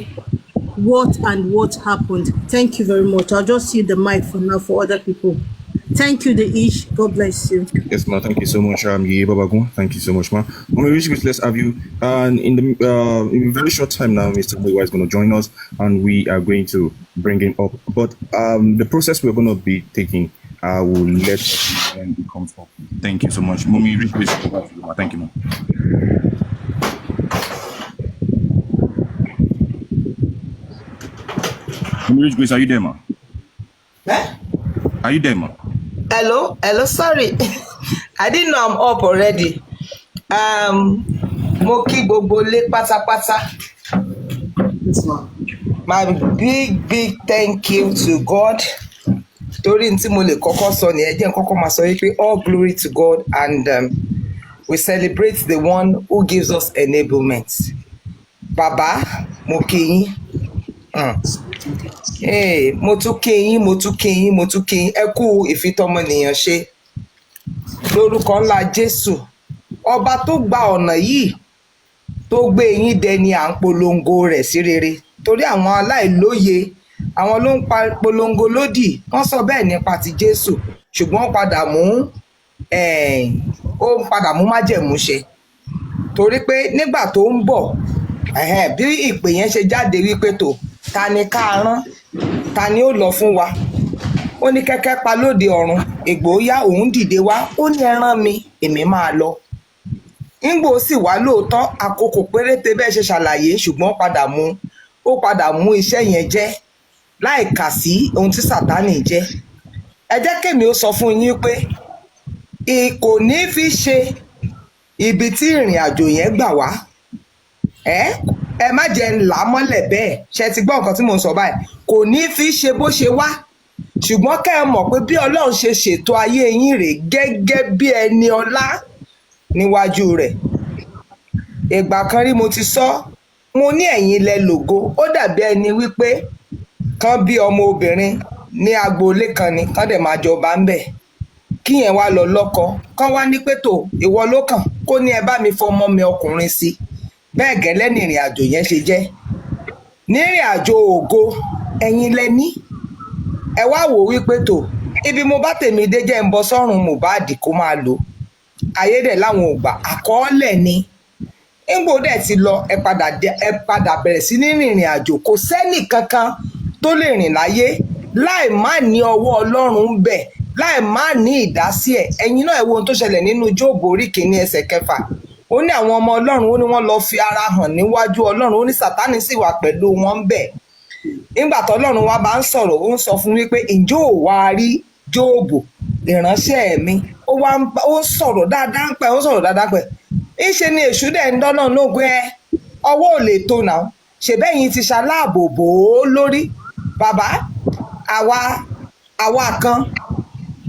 what happened. Thank you very much. I'll just use the mic for now for other people. Thank you, Deish. God bless you. Yes, ma. Thank you so much, Ye Babagun. Thank you so much, ma. Let's have you. And in a very short time now, Mr. Muiwa is going to join us, and we are going to bring him up. But the process we're going to be taking, I will let you when it comes up. Thank you so much, Mummy. Thank you, ma. Mummy, are you there, ma? Are you there, ma? Hello, sorry. I didn't know I'm up already. Mo kí gbogbo lé pátápátá. My big thank you to God. Torí tí mo lè kọ́kọ́ sọ ni ẹ jẹ́ n kọ́kọ́ máa sọ wípé all glory to God, and we celebrate the one who gives us enablement. Bàbá, mo kí yín. Mo tún kí yín. Ẹ kú ìfitọ́mọnìyàn ṣe. Lórúkọ ńlá Jésù. Ọba tó gba ọ̀nà yìí tó gbé yín dẹni à ń polongo rẹ̀ sí rere. Torí àwọn aláìlóye, àwọn ló ń polongo lódì. Wọ́n sọ bẹ́ẹ̀ nípa ti Jésù. Ṣùgbọ́n ó padà mú májẹ̀mú ṣe. Torí pé nígbà tó ń bọ̀, bí ìpè yẹn ṣe jáde wípé tó ta ni ká rán, ta ni ó lọ fún wa. Ó ní kẹ́kẹ́ pa lóde ọ̀run, ègbò yá òun dìde wá, ó ní ẹ rán mi, èmi máa lọ. Ńgbò sì wá lóòótọ́ àkókò péréte bẹ́ẹ̀ ṣe ṣàlàyé, ṣùgbọ́n ó padà mú iṣẹ́ yẹn jẹ́ láì kà sí ohun tí Sátánì jẹ́. Ẹ jẹ́ kémi ó sọ fún yín pé kò ní fi ṣe ibi tí ìrìn àjò yẹn gbà wá. Ẹ má jẹ́ ńlá mọ́lẹ̀ bẹ́ẹ̀, ṣe ti gbọ́ nǹkan tí mò ń sọ báyìí. Kò ní fi ṣe bó ṣe wá, ṣùgbọ́n kẹ́ ẹ mọ̀ pé bí Ọlọ́run ṣe ṣètò ayé yín rèé gẹ́gẹ́ bí ẹni ọlá níwájú rẹ̀. Ìgbà kan rí mo ti sọ, mo ní ẹ̀yin lẹ lògo. Ó dàbí ẹni wípé kán bí ọmọ obìnrin ní agboolé kan ni kán dẹ̀ máa jọba ń bẹ̀. Kí yẹn wá lọ lọ́kọ, kán wá ní pé tó ìwọ ló kàn, kó ní ẹ bá mi fọmọ mi ọkùnrin sí. Bẹ́ẹ̀ gẹ́lẹ́ ní ìrìn àjò yẹn ṣe jẹ́. Ní ìrìn àjò ògo, ẹ̀yin lẹ ní. Ẹ wá wò wípé tó ibi mo bá tèmi dé jẹ́ ń bọ́ sọ́run Mohbad kó máa lò ayé dẹ̀ láwọn ò gbà àkọọ́lẹ̀ ni ńgbò dẹ̀ ti lọ ẹ padà bẹ̀rẹ̀ sí ní rìnrìn àjò kò sẹ́nì kankan tó lè rìn láyé láì má ní ọwọ́ Ọlọ́run ń bẹ̀ láì má ní ìdásí ẹ̀ ẹ̀yin náà ẹ wo ohun tó ṣẹlẹ̀ nínú Jóòbù orí kìíní ẹsẹ̀ 6 ó ní àwọn ọmọ Ọlọ́run ó ní wọ́n lọ fi ara hàn níwájú Ọlọ́run ó ní Sátánì sì wà pẹ̀lú wọn ń bẹ̀ nígbà tó Ọlọ́run wa bá ń sọ̀rọ̀ ó ń sọ fún wípé ǹjẹ́ ò wá rí Jóòbù ìránṣẹ́ mi ó sọ̀rọ̀ dáadáa pẹ̀ ó sọ̀rọ̀ dáadáa pẹ̀ ńṣe ni èṣù dẹ̀ ń dọ́nà lóògùn ọwọ́ ò lè tó náà ṣèbẹ́yìn ti ṣaláàbò bò ó lórí bàbá àwa kan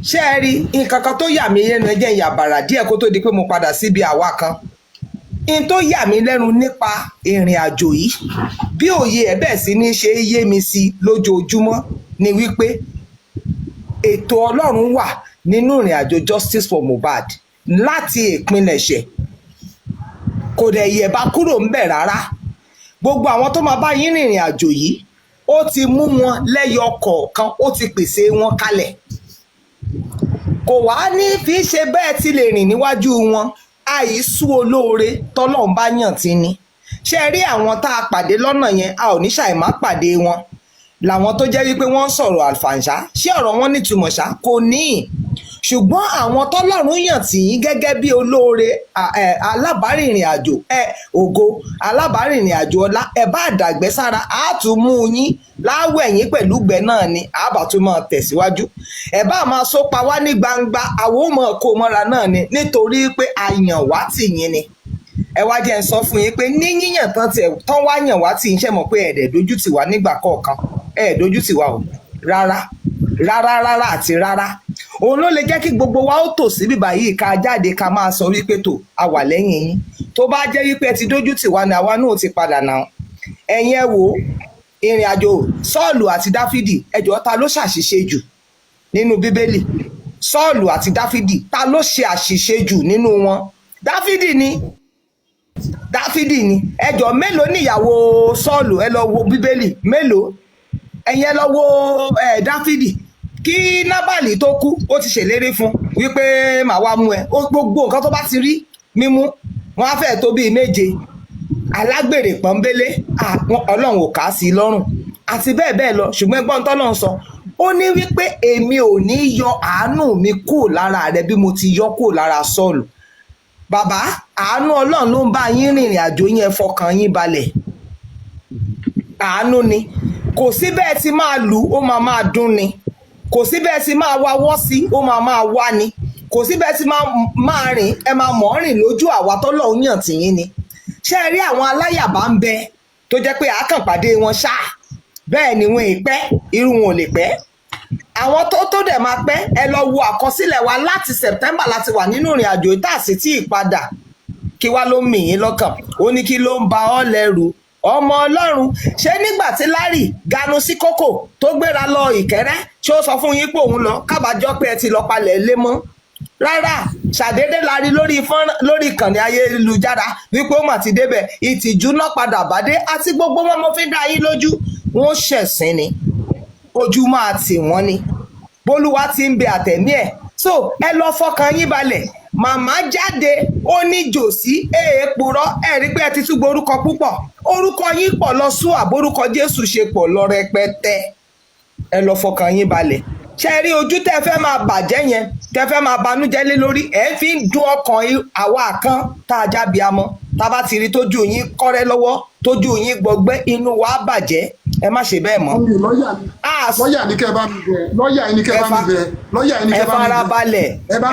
ṣé ẹ rí nǹkan kan tó yà mí lẹ́nu ẹjẹ́ ìyàbàrà díẹ̀ kó tó di pé mo padà síbi àwa kan n tó yà mí lẹ́nu nípa ìrìn àjò yìí bí òye ẹ̀ bẹ́ẹ̀ sí ní ṣe yé mi sí lójoojúmọ́ ni wípé ètò Ọlọ́run wà nínú ìrìn àjò justice for Mohbad láti ìpilẹ̀ṣẹ̀ kò dẹ̀ yẹ̀ bá kúrò ńbẹ̀ rárá gbogbo àwọn tó máa bá yín rìnrìn àjò yìí ó ti mú wọn lẹ́yọ kọ̀ọ̀kan ó ti pèsè wọn kalẹ̀ kò wá ní fi ṣe bẹ́ẹ̀ ti lè rìn níwájú wọn àìsú olóore tọ́lọ́run bá yàn tí ni ṣe rí àwọn tá a pàdé lọ́nà yẹn a ò ní ṣàìmá pàdé wọn làwọn tó jẹ́ wípé wọ́n ń sọ̀rọ̀ àlùfàǹṣá ṣé ọ̀rọ̀ wọn nítumọ̀ ṣá kò ní ṣùgbọ́n àwọn tọ́lọ́run yàn tí yín gẹ́gẹ́ bí olóore alábàárìnrìn àjò ògo alábàárìnrìn àjò ọlá ẹ bá dàgbẹ́ sára á tún mú yín láwọ̀ ẹ̀yìn pẹ̀lú gbẹ náà ni àbá tún máa tẹ̀síwájú ẹ bá máa sópa wá ní gbangba àwọn ò mọ̀ kó mọ́ra náà ni nítorí pé àyàn wá tì yín ni ẹ wá jẹ́ ń sọ fún yín pé ní yíyàn tán wá yàn wá tì yín ṣe mọ̀ pé ẹ̀ẹ́dẹ̀ dojú tì wá nígbà kọ̀ọ̀kan dojú tì wá o rárá àti rárá òun ló lè jẹ́ kí gbogbo wa ó tò sí bíbá yìí ká jáde ká máa sọ wípé tó a wà lẹ́yìn yín tó bá jẹ́ wípé ẹ ti dójú tì wá ni àwa náà ti padà náà ẹ̀yin ẹ wò ìrìn àjò Sọ́ọ̀lù àti Dáfídì ẹjọ́ ta ló ṣàṣìṣe jù nínú Bíbélì Sọ́ọ̀lù àti Dáfídì ta ló ṣe àṣìṣe jù nínú wọn Dáfídì ni ẹjọ́ mélòó níyàwó Sọ́ọ̀lù ẹ lọ wo Bíbélì mélòó ẹ̀yin ẹ lọ wo Dáfídì kí Nábàlì tó kú ó ti ṣèlérí fún wípé màá wá mú ẹ gbogbo nǹkan tó bá ti rí mímú wọn á fẹ́ tó bíi 7 alágbèrè pọ́nbélé Ọlọ́run ò kà á sí lọ́rùn àti bẹ́ẹ̀ bẹ́ẹ̀ lọ ṣùgbọ́n ẹgbọ́n tọ́lọ́run sọ ó ní wípé èmi ò ní yọ àánú mi kúrò lára rẹ bí mo ti yọ kúrò lára Sọ́ọ̀lù bàbá àánú Ọlọ́run ló ń bá yín rìnrìn àjò yẹn fọkàn yín balẹ̀ àánú ni kò sí bẹ́ẹ̀ ti máa lù ó máa dún ni kò sí bẹ́ẹ̀ ti máa wáwọ́ sí ó máa wá ni kò sí bẹ́ẹ̀ ti máa rìn ẹ máa mọ̀ rìn lójú àwa tọ́lọ́run yàn tì yín ni ṣé ẹ rí àwọn aláyàbá ń bẹ tó jẹ́ pé àákànpàdé wọn ṣá bẹ́ẹ̀ ni wọn ì pẹ́ irú wọn ò lè pẹ́ àwọn tó dẹ̀ máa pẹ́ ẹ lọ wo àkọsílẹ̀ wa láti September láti wà nínú ìrìn àjò ìtàsí tí ìpadà kí wá ló mì yín lọ́kàn ó ní kí ló ń ba ọ́ lẹ́rù ọmọ Ọlọ́run ṣé nígbà tí Larry ganu sí kókò tó gbéra lọ Ìkẹ́rẹ́ ṣé ó sọ fún yín pé òun lọ kábàájọ́ pé ẹ ti lọ palẹ̀ lé mọ́ rárá ṣàdédé la rí lórí ìkànnì ayélujára wípé ó mà ti débẹ̀ ìtìjú náà padà bàdé àti gbogbo wọn mo fi dá yín lójú wọn ṣẹ̀sìn ni ojú máa tì wọ́n ni bólúwa ti ń bẹ àtẹ̀mí ẹ̀ so ẹ lọ fọkàn yín balẹ̀ màmá jáde ó ní jòsí èèpùrọ́ ẹ rí pé ẹ ti tún gborúkọ púpọ̀ orúkọ yín pọ̀ lọ sún àbórúkọ Jésù ṣe pọ̀ lọ rẹpẹtẹ ẹ lọ fọkàn yín balẹ̀ ṣe rí ojú tẹ́ fẹ́ máa bàjẹ́ yẹn tẹ́ fẹ́ máa banújẹ́ lé lórí ẹ fi ń dùn ọkàn àwa kan tá a jábí amọ́ tá a bá ti rí tójú yín kọ́rẹ́ lọ́wọ́ tójú yín gbọgbẹ́ inú wa bàjẹ́ ẹ má ṣe bẹ́ẹ̀ mọ́. lọ́ọ̀yà ní kẹ́ bá mi bẹ̀ lọ́ọ̀yà ní kẹ́ bá mi bẹ̀ lọ́ọ̀yà ní kẹ́ bá mi bẹ̀. ẹ farabalẹ̀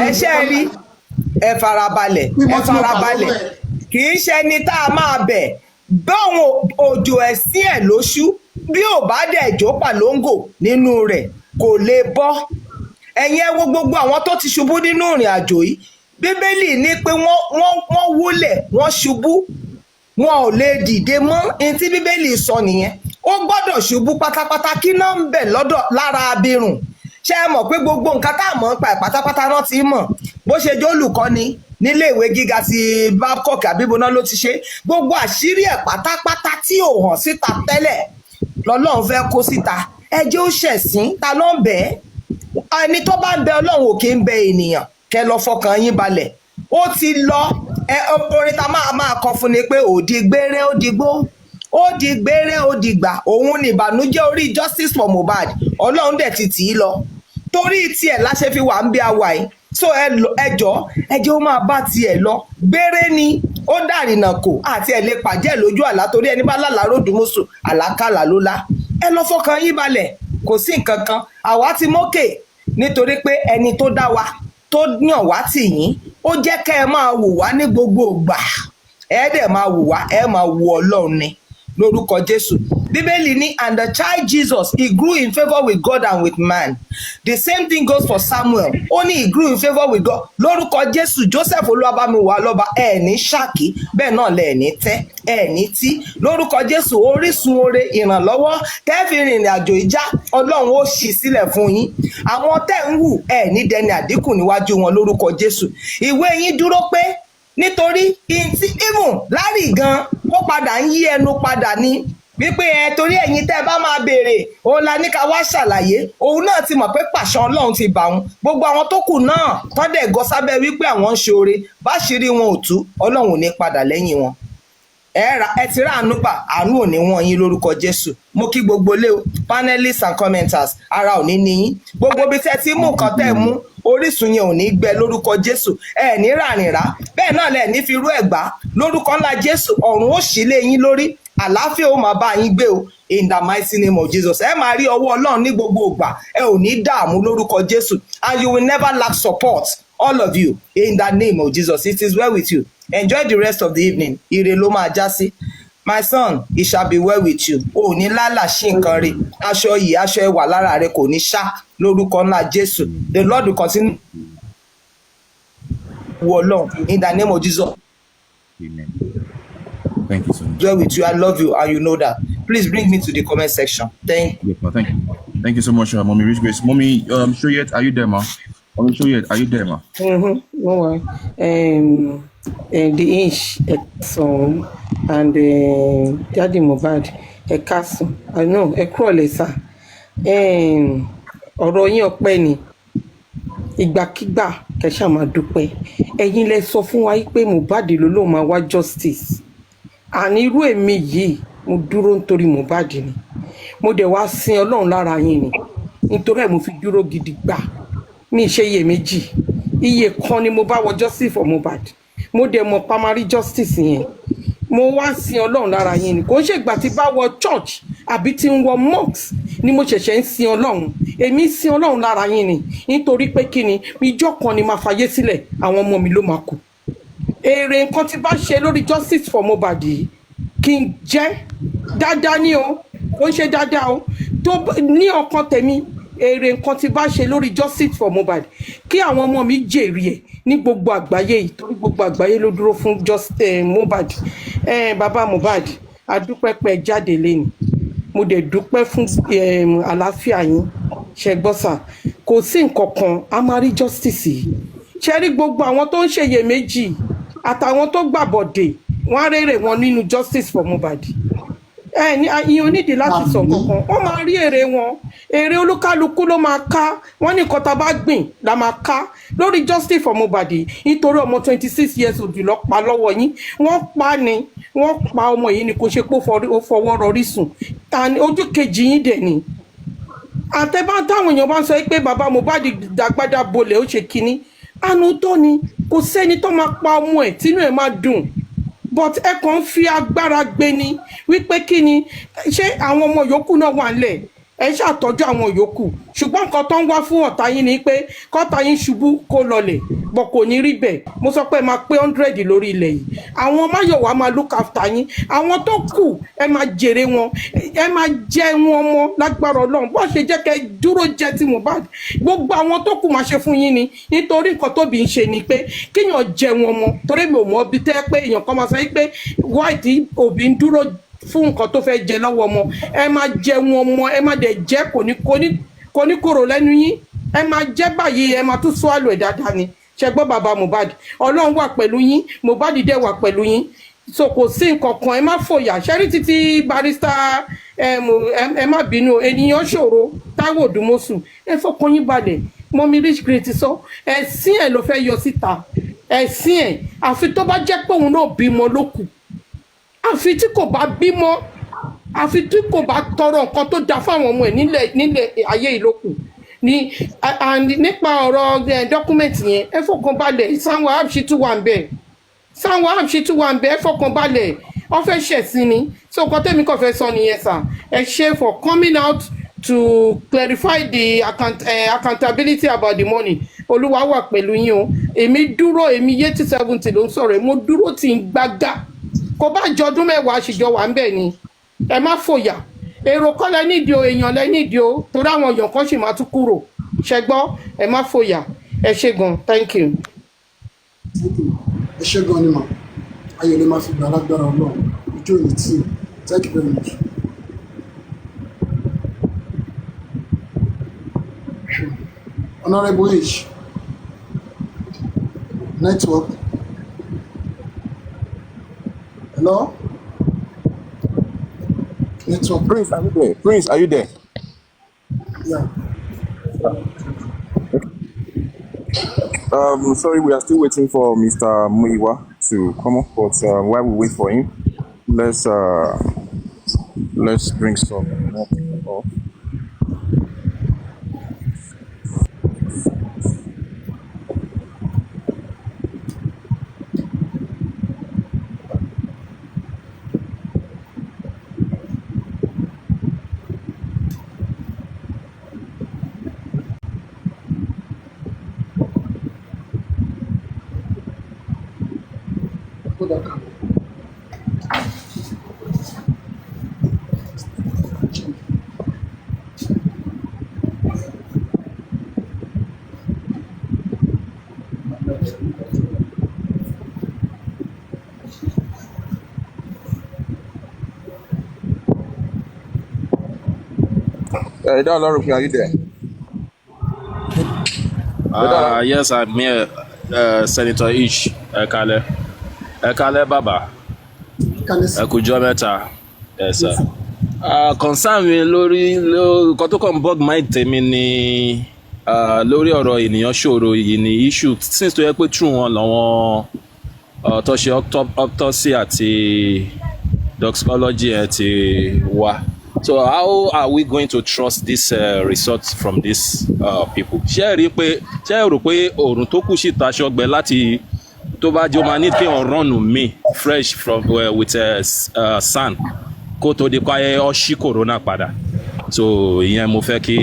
ẹ ṣe rí ẹ farabalẹ̀ kì í ṣe ẹni tá a máa bẹ̀ báwọn òjò ẹ̀sìn ẹ̀ lóṣù bí ò bá dẹ̀ jó pàlóńgò nínú rẹ̀ kò lè bọ́ ẹ̀yin ẹ wo gbogbo àwọn tó ti ṣubú nínú ìrìn àjò yìí Bíbélì ní pé wọ́n wólẹ̀ wọ́n ṣubú wọn ò lè dìde mọ́ ní tí Bíbélì sọ nìyẹn ó gbọ́dọ̀ ṣubú pátápátá kí náà ń bẹ̀ lọ́dọ̀ lára abirùn ṣé ẹ mọ̀ pé gbogbo nǹkan tá a mọ̀ pa pátápátá náà ti mọ̀ bó ṣe jẹ́ olùkọ́ni nílé ìwé gíga ti Babcock àbíbóná ló ti ṣe gbogbo àṣírí ẹ̀ pátápátá tí ò hàn síta tẹ́lẹ̀ lọ́lọ́run fẹ́ kó síta ẹjẹ́ ó ṣẹ̀sín ta ló ń bẹ̀ ẹni tó bá ń bẹ ọlọ́run ò kí ń bẹ ènìyàn, kẹ lọ fọkàn yín balẹ̀. Ó ti lọ, orin ta máa kọ fún ni pé òdì gbére ó digbó, ó di gbére ó dìgbà. Òun ni ìbànújẹ́ orí justice for Mohbad, ọlọ́run dẹ̀ ti tì í lọ torí tiẹ̀ láṣẹ fi wà ń bí àwa yìí. So ẹjọ́ ó máa bá tiẹ̀ lọ, gbére ni ó dàrínà kò àti ẹ̀ lè pàjẹ́ lójú àlá torí ẹni bá lálàá ròdùmọ̀sù àlákàlà ló lá. Ẹ lọ fọkàn yín balẹ̀, kò sí nǹkan kan, àwa ti mókè nítorí pé ẹni tó dá wa tó yàn wá tì yín, ó jẹ́ kẹ́ ẹ máa wò wá ní gbogbo ìgbà, ẹ dẹ̀ máa wò wá, ẹ máa wo Ọlọ́run ni lórúkọ Jésù. Bíbélì ní and the child Jesus, he grew in favour with God and with man. The same thing goes for Samuel. Ó ní he grew in favour with God. Lórúkọ Jésù, Joseph Olúwabámiwà lọ́ba, ẹ̀ ní ṣáàkì, bẹ́ẹ̀ náà lẹ̀ ní tẹ́, ẹ̀ ní tí. Lórúkọ Jésù, orísun oore ìrànlọ́wọ́ tẹ́ẹ̀fì rìnrìn àjò ìjà, Ọlọ́run ó ṣí sílẹ̀ fún yín. Àwọn tẹ́ ń wù ẹ̀ ní dẹni àdínkù níwájú wọn lórúkọ Jésù. Ìwé yín dúró pé nítorí even Larry gan kó padà ń yí ẹnu padà ní wípé torí ẹ̀yin tẹ́ bá máa béèrè òun la ní ká wá ṣàlàyé, òun náà ti mọ̀ pé pàṣẹ Ọlọ́run ti bà òun. Gbogbo àwọn tó kù náà tọ́dẹ̀ gọ sábẹ́ wípé àwọn ń ṣe oore, báṣìírí wọn ò tú, Ọlọ́run ò ní padà lẹ́yìn wọn. Ẹ ti rá àánú gbà, àánú ò ní wọ́n yín lórúkọ Jésù. Mo kí gbogbo lé o, panelists and commenters, ara ò ní níyín. Gbogbo bí tẹ́ ti mú nǹkan tẹ́ mú, orísun yẹn ò ní gbẹ lórúkọ Jésù. Ẹ ní ràrìnrà, bẹ́ẹ̀ náà lẹ̀ ní fi rú ẹ̀gbá lórúkọ ńlá Jésù. Ọ̀run ó ṣí lé yín lórí, àlàáfíà ó máa bá yín gbé o, in the mighty name of Jesus. Ẹ máa rí ọwọ́ Ọlọ́run ní gbogbo ìgbà, ẹ ò ní dààmú lórúkọ Jésù, and you will never lack support, all of you, in the name of Jesus. It is well with you. Enjoy the rest of the evening. Ire ló máa já sí. My son, it shall be well with you. O ní lálà ṣí nǹkan rí, aṣọ yìí, aṣọ ẹwà lára rẹ kò ní ṣá lórúkọ ńlá Jésù. The Lord will continue wo Ọlọ́run, in the name of Jesus. Amen. Thank you so much. Well with you, I love you, and you know that. Please bring me to the comment section. Thank you. Yes, ma. Thank you. Thank you so much, Mommy Rich Grace. Mommy, Shoyet, are you there, ma? Mommy Shoyet, are you there, ma? No worry. The Ish song and Daddy Mohbad Castle. I know ẹ kúrọ̀lẹ́ sà. Ọ̀rọ̀ yín ọpẹ́ ni. Ìgbàkígbà kẹ́ ṣá máa dúpẹ́. Ẹ̀yin lẹ sọ fún wa pé Mohbad ló lóun máa wá justice. Àní irú èmi yìí mo dúró nítorí Mohbad ni. Mo dẹ̀ wá sin Ọlọ́run lára yín ni. Nítorí ẹ̀ mo fi dúró gidi gbà. Mi ṣe iyèméjì. Iye kan ni mo bá wọ justice for Mohbad. Mo dẹ̀ mọ̀ primary justice yẹn. Mo wá sin Ọlọ́run lára yín ni. Kò ṣe ìgbà tí bá wọ church àbí tí ń wọ mosque ni mo ṣẹ̀ṣẹ̀ ń sin Ọlọ́run. Èmi sin Ọlọ́run lára yín ni. Nítorí pé kí ni ìjọ kan ni máa fàyè sílẹ̀, àwọn ọmọ mi ló máa kù. Èrè nǹkan tí bá ṣe lórí justice for Mohbad yìí kí n jẹ́ dáadáa ní o, ó ń ṣe dáadáa o, tó ní ọkàn tèmi. Èrè nǹkan tí bá ṣe lórí justice for Mohbad kí àwọn ọmọ mi jèrè ẹ̀ ní gbogbo àgbáyé yìí, torí gbogbo àgbáyé ló dúró fún Mohbad. Bàbá Mohbad, adúpẹ́ pé jáde lẹ́nu. Mo dẹ̀ dúpẹ́ fún àlàáfíà yín. Ṣé gbọ́ sà, kò sí nǹkan kan, a máa rí justice yìí. Ṣé rí gbogbo àwọn tó ń ṣèyèméjì àtàwọn tó gbàbọ̀dè, wọ́n á rèrè wọn nínú justice for Mohbad. Ìyẹn onídìí láti sọ kankan, wọ́n máa rí èrè wọn. Èrè olúkálukú ló máa ká, wọ́n ní nǹkan tá a bá gbìn la máa ká lórí justice for Mohbad nítorí ọmọ 26 years old ló pa lọ́wọ́ yín. Wọ́n pa ni, wọ́n pa ọmọ yìí ni, kò ṣe pé ó fọwọ́ rọrí sùn. Ojú kejì yín dẹ̀ ni. Àtẹ̀bá táwọn èèyàn bá ń sọ pé bàbá Mohbad dàgbàdà bolẹ̀ ó ṣe kínní. Àánú tó ni, kò sẹ́ni tó máa pa ọmọ ẹ̀ tínú ẹ̀ máa dùn. But ẹ kàn fi agbára gbé ni wípé kí ni ṣé àwọn ọmọ yòókù náà wà nílẹ̀, ẹ ṣàtọ́jú àwọn yòókù. Ṣùgbọ́n nǹkan tó ń wá fún ọ̀tá yín ni pé kọ́tá yín ṣubú kó lọlẹ̀, bọ̀ kò ní rí bẹ́ẹ̀. Mo sọ pé ẹ máa pé 100 lórí ilẹ̀ yìí. Àwọn máyọ̀wá máa look after yín, àwọn tó kù ẹ máa jèrè wọn, ẹ máa jẹ wọn mọ́ lágbára Ọlọ́run. Bó ṣe jẹ́ kẹ́ dúró jẹ ti Mohbad, gbogbo àwọn tó kù máa ṣe fún yín ni. Nítorí nǹkan tóbi ń ṣe ni pé kéèyàn jẹ wọn mọ́, torí mi ò mọ̀ bí tẹ́ pé èèyàn kan máa sọ pé white òbí ń dúró fún nǹkan tó fẹ́ jẹ lọ́wọ́ ọmọ. Ẹ máa jẹ wọn mọ́, ẹ má dẹ̀ jẹ́ kò ní kúrò lẹ́nu yín. Ẹ máa jẹ́ báyìí, ẹ máa tún swallow ẹ̀ dáadáa ni. Ṣé gbọ́ bàbá Mohbad, Ọlọ́run wà pẹ̀lú yín, Mohbad dẹ̀ wà pẹ̀lú yín. So kò sí nǹkan kan, ẹ má fòyà. Ṣẹ́rí títí barrister ẹ má bínú, ènìyàn ṣòro, Táíwò Òdùmọ̀ṣù, ẹ fọkàn yín balẹ̀. mọ́mí rich great sọ ẹ̀sìn ẹ̀ ló fẹ́ yọ síta ẹ̀sìn ẹ̀ àfi tó bá jẹ́ pé òun náà bímọ ló kù àfi tí kò bá bímọ àfi tí kò bá tọrọ nǹkan tó dáa fáwọn ọmọ ẹ̀ nílẹ̀ ayé ìlókù ni nípa ọ̀rọ̀ dọ́kúmẹ̀ntì yẹn ẹ fọkàn balẹ̀ Sanwó Abshi tún wà ń bẹ̀ Sanwó Abshi tún wà ń bẹ̀ ẹ fọkàn balẹ̀ wọ́n fẹ́ ṣẹ̀sìn ni so nǹkan tẹ́mi kàn fẹ́ sọ nìyẹn sà ẹ ṣe for coming out to clarify the accountability about the money olúwa wà pẹ̀lú yín o èmi dúró èmi Yeti 70 ló ń sọ̀rọ̀ mo dúró tí ń gbága kò bá jọdún mẹ́wàá àṣìjọ wà ń bẹ̀ ni ẹ má fòyà èrò kọ́ lẹ nídìí o èèyàn lẹ nídìí o torí àwọn èèyàn kan sì máa tún kúrò ṣẹgbọ́ ẹ má fòyà ẹ ṣé gan thank you. ẹ ṣé gan ni mà ayọ̀ lè máa fi gbà lágbára Ọlọ́run ojú òní tí thank you very much. Honorable H network. Hello? Network. Prince, are you there? Prince, are you there? Yeah. Sorry, we are still waiting for Mr. Muiwa to come up, but while we wait for him, let's bring some more people up. Are you there? Yes, I'm here, Senator Ish. Ẹ kálẹ́ bàbá. Ẹ kújọ́ mẹ́ta. Yes, sir. Concern mi lórí nǹkan tó kàn bug mind tèmi ni lórí ọ̀rọ̀ ènìyàn ṣòro yìí ni issue since tó yẹ pé true wọn làwọn tó ṣe autopsy àti toxicology ẹ ti wá. So how are we going to trust this results from these people? Ṣé ẹ rò pé òòrùn tó kù sí taṣọgbẹ láti tó bá jẹ́ o máa ní kí wọ́n run mi fresh from with sun kó tó di pé ọ ṣí corona padà. So ìyẹn mo fẹ́ kí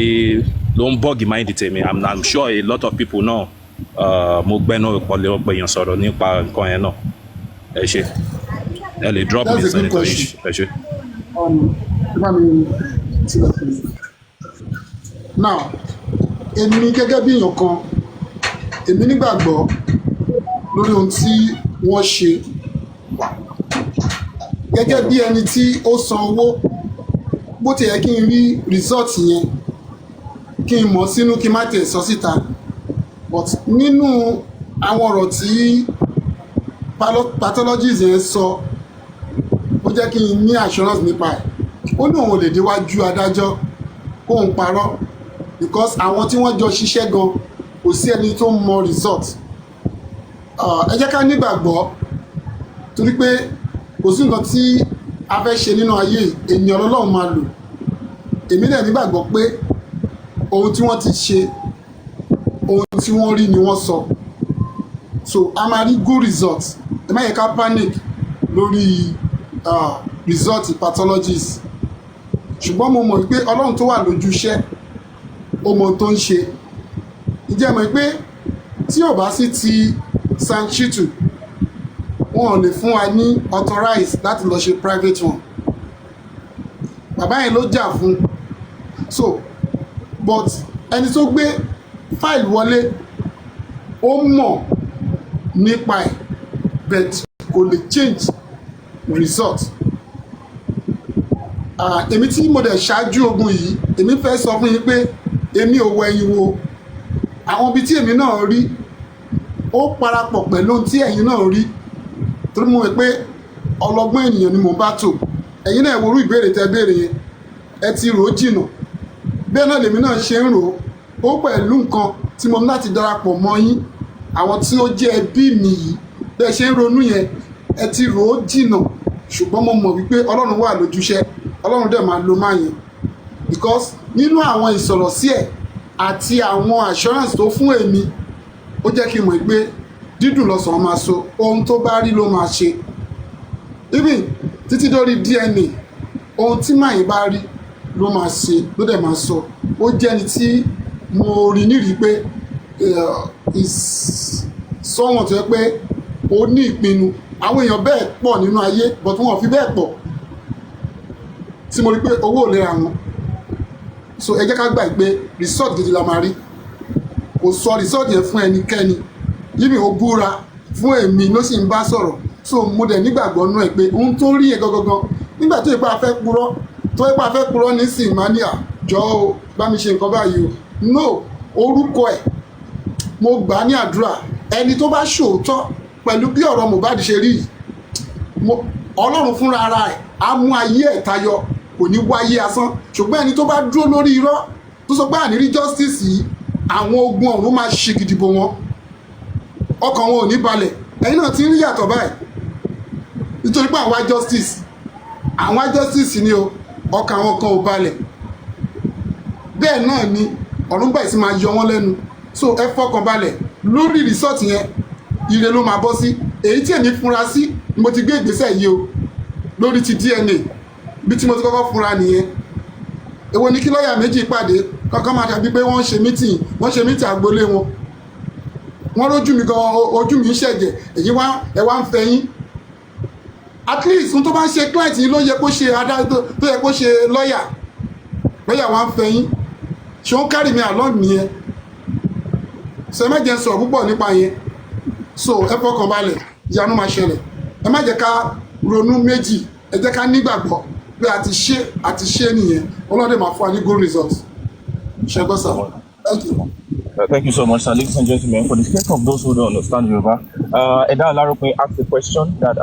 ló ń bọ́ọ̀gì mind tèmi. I'm sure a lot of people náà mo gbẹ́nu ọ̀pọ̀lọpọ̀ èèyàn sọ̀rọ̀ nípa nǹkan yẹn náà. Ẹ ṣé ẹ lè drop me Senator Ish. Ẹ ṣé. Now èmi gẹ́gẹ́ bí èèyàn kan èmi nígbàgbọ́ lórí ohun tí wọ́n ṣe gẹ́gẹ́ bí ẹni tí ó san owó bó ti yẹ kí n rí result yẹn kí n mọ̀ sínú kí n má tẹ̀ sọ síta but nínú àwọn ọ̀rọ̀ tí pathologist yẹn sọ ó jẹ́ kí n ní assurance nípa ẹ̀ ó ní òun ò lè déwájú adájọ́ kó ń parọ́ because àwọn tí wọ́n jọ ṣiṣẹ́ gan kò sí ẹni tó mọ result ẹ jẹ́ ká nígbàgbọ́ torí pé kò sí nǹkan tí a fẹ́ ṣe nínú ayé ènìyàn Ọlọ́run máa lò èmi dẹ̀ nígbàgbọ́ pé ohun tí wọ́n ti ṣe ohun tí wọ́n rí ni wọ́n sọ so a máa rí good result ẹ má yẹ ká panic lórí result pathologist ṣùgbọ́n mo mọ̀ pé Ọlọ́run tó wà lójú iṣẹ́ ó mọ tó ń ṣe ìjẹ́ mọ̀ pé tí ò bá sí ti sanchitu wọn ò lè fún wa ní authorize láti lọ ṣe private one bàbá yẹn ló jà fún so but ẹni tó gbé file wọlé ó mọ̀ nípa ẹ̀ but kò lè change result èmi tí mo dẹ̀ ṣáájú ogun yìí èmi fẹ́ sọ fún yín pé èmi ò wọ ẹ̀yìn wo àwọn ibi tí èmi náà rí ó parapọ̀ pẹ̀lú ohun tí ẹ̀yin náà rí torí mo mọ̀ pé ọlọ́gbọ́n ènìyàn ni mo bá tò ẹ̀yin náà worú ìbéèrè tẹ́ béèrè yẹn ẹ ti rò ó jìnà bẹ́ẹ̀ náà lèmi náà ṣe ń rò ó ó pẹ̀lú nǹkan tí mo ní láti darapọ̀ mọ́ yín àwọn tí ó jẹ́ ẹbí mi yìí bẹ́ẹ̀ ṣe ń ronú yẹn ẹ ti rò ó jìnnà ṣùgbọ́n mo mọ̀ wípé ọlọ́run wà lójúṣẹ́ ọlọ́run dẹ̀ máa lo máa yẹn because nínú àwọn ìsọ̀rọ̀ sí ẹ̀ àti àwọn assurance tó fún èmi ó jẹ́ kí n mọ̀ pé dídùn lọ́sàn-án máa so ohun tó bá rí ló máa ṣe even títí dórí DNA ohun tí màyín bá rí ló máa ṣe ló dẹ̀ máa sọ ó jẹ́ ẹni tí mo rí nírìí pé sọ́wọ́n tó yẹ pé ó ní ìpinnu àwọn èèyàn bẹ́ẹ̀ pọ̀ nínú ayé but wọn ò fi bẹ́ẹ̀ pọ̀ tí mo rí pé owó ò lè ra wọn so ẹ jẹ́ ká gbà pé resort gidi la máa rí kò sọ resort yẹn fún ẹnikẹ́ni yíbi ó búra fún èmi ló sì ń bá sọ̀rọ̀ so mo dẹ̀ nígbàgbọ́ nú ẹ̀ pé ohun tó rí yẹn gangan nígbà tó ipa fẹ́ purọ́ tó ipa fẹ́ purọ́ nísìnyí máa ní àjọ o bá mi ṣe nǹkan báyìí o no orúkọ ẹ̀ mo gbà á ní àdúrà ẹni tó bá ṣòótọ́ pẹ̀lú bí ọ̀rọ̀ Mohbad ṣe rí ọlọ́run fúnra ara ẹ̀ á mú ayé ẹ̀ tayọ kò ní wáyé asán ṣùgbọ́n ẹni tó bá dúró lórí irọ́ tó sọ pé ànírí justice yìí àwọn ogun ọ̀run máa ṣe gidigbo wọn ọkàn wọn ò ní balẹ̀ ẹ̀yin náà ti ń rí yàtọ̀ báyìí nítorí pé àwọn justice ni o ọkàn àwọn kan ò balẹ̀ bẹ́ẹ̀ náà ni ọ̀run báyìí sì máa yọ wọ́n lẹ́nu so ẹ fọkàn balẹ̀ lórí resort yẹn ire ló máa bọ́ sí èyí tí èmi fúnra sí ni mo ti gbé ìgbésẹ̀ yìí o lórí ti DNA bí tí mo ti kọ́kọ́ fúnra nìyẹn èwo ni kí lọ́ọ̀yà méjì pàdé kankan máa dàbí pé wọ́n ṣe mítìn agboolé wọn wọ́n rójú mi gan ojú mi ń ṣẹ̀jẹ̀ èyí wá ẹ wá ń fẹ́ yín at least n tó bá ń ṣe client yìí ló yẹ kó ṣe adájọ́ tó yẹ kó ṣe lọ́ọ̀yà wá ń fẹ́ yín ṣé ó ń carry mi along nìyẹn ṣe má jẹ́ sọ̀rọ̀ púpọ̀ nípa yẹn so ẹ fọkàn balẹ̀ ìyanu máa ṣẹlẹ̀ ẹ má jẹ́ ká ronú méjì ẹ jẹ́ ká nígbàgbọ́ pé a ti ṣe nìyẹn ọlọ́dẹ máa fún wa ní good results ṣẹgbọ́n sà thank you. Thank you so much, sir. Ladies and gentlemen, for the sake of those who don't understand Yoruba, Eda Olarope asked a question that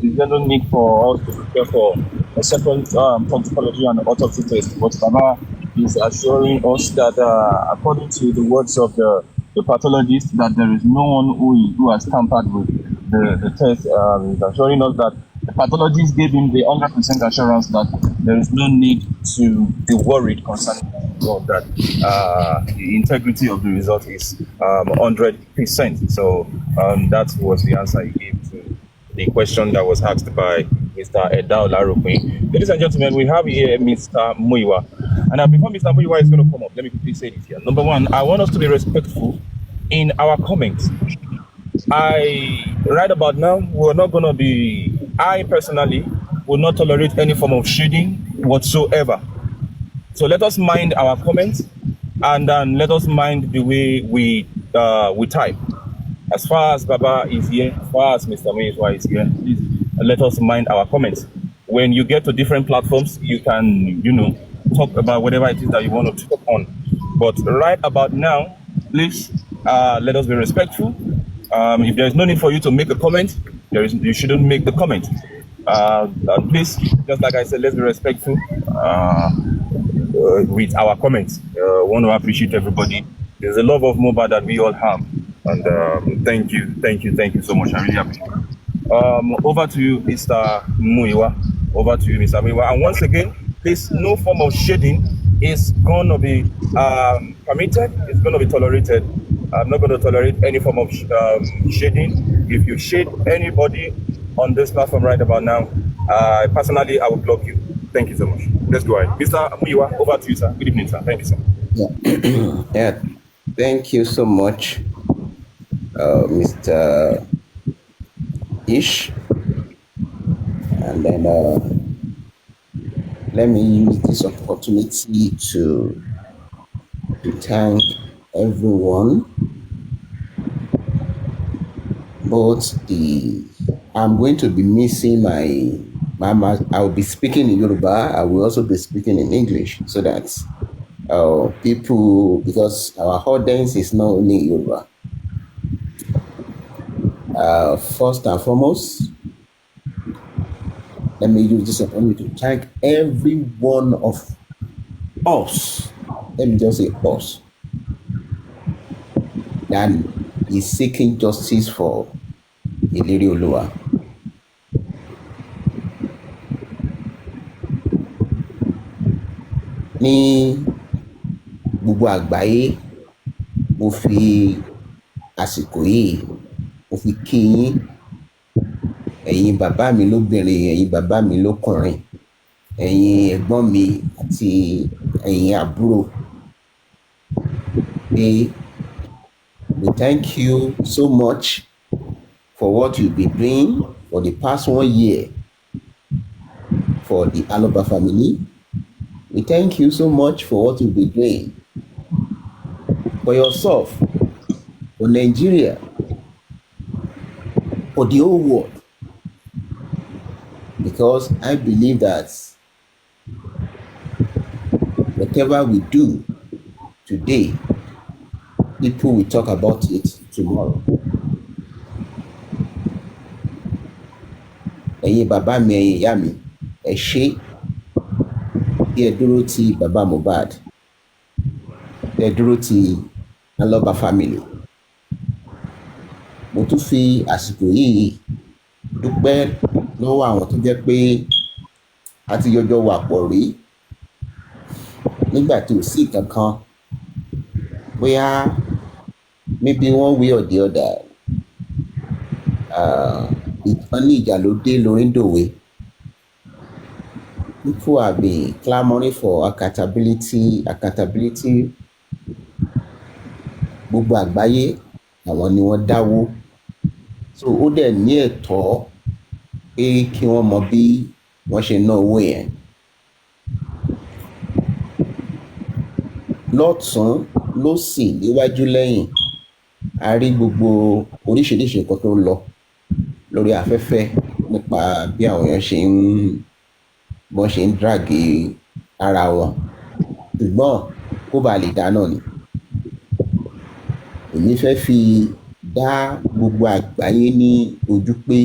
is there no need for us to prepare for a second toxicology and autopsy test, but Baba is assuring us that according to the words of the pathologist, that there is no one who has tampered with the test. Is assuring us that the pathologist gave him the 100% assurance that there is no need to be worried concerning that the integrity of the result is 100%. So that was the answer he gave to the question that was asked by Mr. Eda Olarope. Ladies and gentlemen, we have here Mr. Muiwa. And before Mr. Muiwa is going to come up, let me quickly say this here. Number one, I want us to be respectful in our comments. Right about now, we're not going to be, I personally will not tolerate any form of shading whatsoever. So let us mind our comments and then let us mind the way we type. As far as Baba is here, as far as Mr. Muiwa is here, please let us mind our comments. When you get to different platforms, you can, talk about whatever it is that you want to talk on. But right about now, please let us be respectful. If there is no need for you to make a comment, you shouldn't make the comment. Please, just like I said, let's be respectful with our comments. Want to appreciate everybody. There's a love of Mohbad that we all have, and thank you so much. I really appreciate it. Over to you, Mr. Muiwa. Over to you, Mr. Muiwa. And once again, please, no form of shading is going to be permitted. It's going to be tolerated. I'm not going to tolerate any form of shading. If you shade anybody on this platform right about now, personally, I will block you. Thank you so much. Let's go ahead. Mr. Muiwa, over to you, sir. Good evening, sir. Thank you, sir. Yeah. Thank you so much, Mr. Ish. And then let me use this opportunity to thank everyone. I'm going to be missing my I will be speaking in Yoruba. I will also be speaking in English so that people, because our audience is not only Yoruba. First and foremost, let me use this opportunity to thank every one of us. Let me just say us that is seeking justice for Ilerioluwa. Ní gbogbo àgbáyé, mo fi àsìkò yìí mo fi kí yín, ẹ̀yin bàbá mi lóbìnrin, ẹ̀yin bàbá mi lọ́kùnrin, ẹ̀yin ẹ̀gbọ́n mi àti ẹ̀yin àbúrò. We thank you so much for what you've been doing for the past 1 year for the Aloba family. We thank you so much for what you've been doing for yourself, for Nigeria, for the whole world. Because I believe that whatever we do today, people will talk about it tomorrow. Ẹ̀yin bàbá mi, ẹ̀yin ìyá mi, ẹ ṣé bí ẹ dúró ti bàbá Mohbad, ẹ dúró ti Aloba family. Mo tún fi àsìkò yìí dúpẹ́ lọ́wọ́ àwọn tó jẹ́ pé a ti jọjọ wà pọ̀ rí nígbà tí ò sí kankan, bóyá maybe one way or the other, ìkan ní ìjà ló dé lórí dòwe. People have been clamoring for accountability. Gbogbo àgbáyé àwọn ni wọ́n dáwó, so ó dẹ̀ ní ẹ̀tọ́ pé kí wọ́n mọ bí wọ́n ṣe ná owó yẹn. Lọ́tùn lósì níwájú lẹ́yìn, a rí gbogbo oríṣiríṣi nǹkan tó ń lọ lórí afẹ́fẹ́ nípa bí àwọn èèyàn ṣe ń dragi ara wọn, ṣùgbọ́n kó ba lè dá náà ni. Èmi fẹ́ fi dá gbogbo àgbáyé ní ojú pé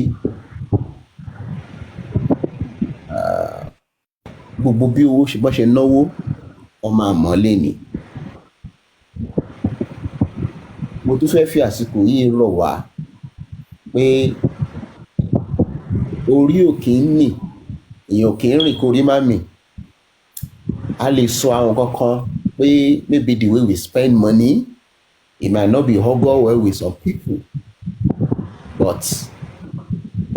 gbogbo bí owó bọ́n ṣe náwó, wọ́n máa mọ̀ lẹ́ni. Mo tún fẹ́ fi àsìkò yìí rọ̀ wá pé orí ò kì í mì, èèyàn ò kì í rìn kórí má mì. A lè sọ àwọn kankan pé maybe the way we spend money, it might not be huggle well with some people, but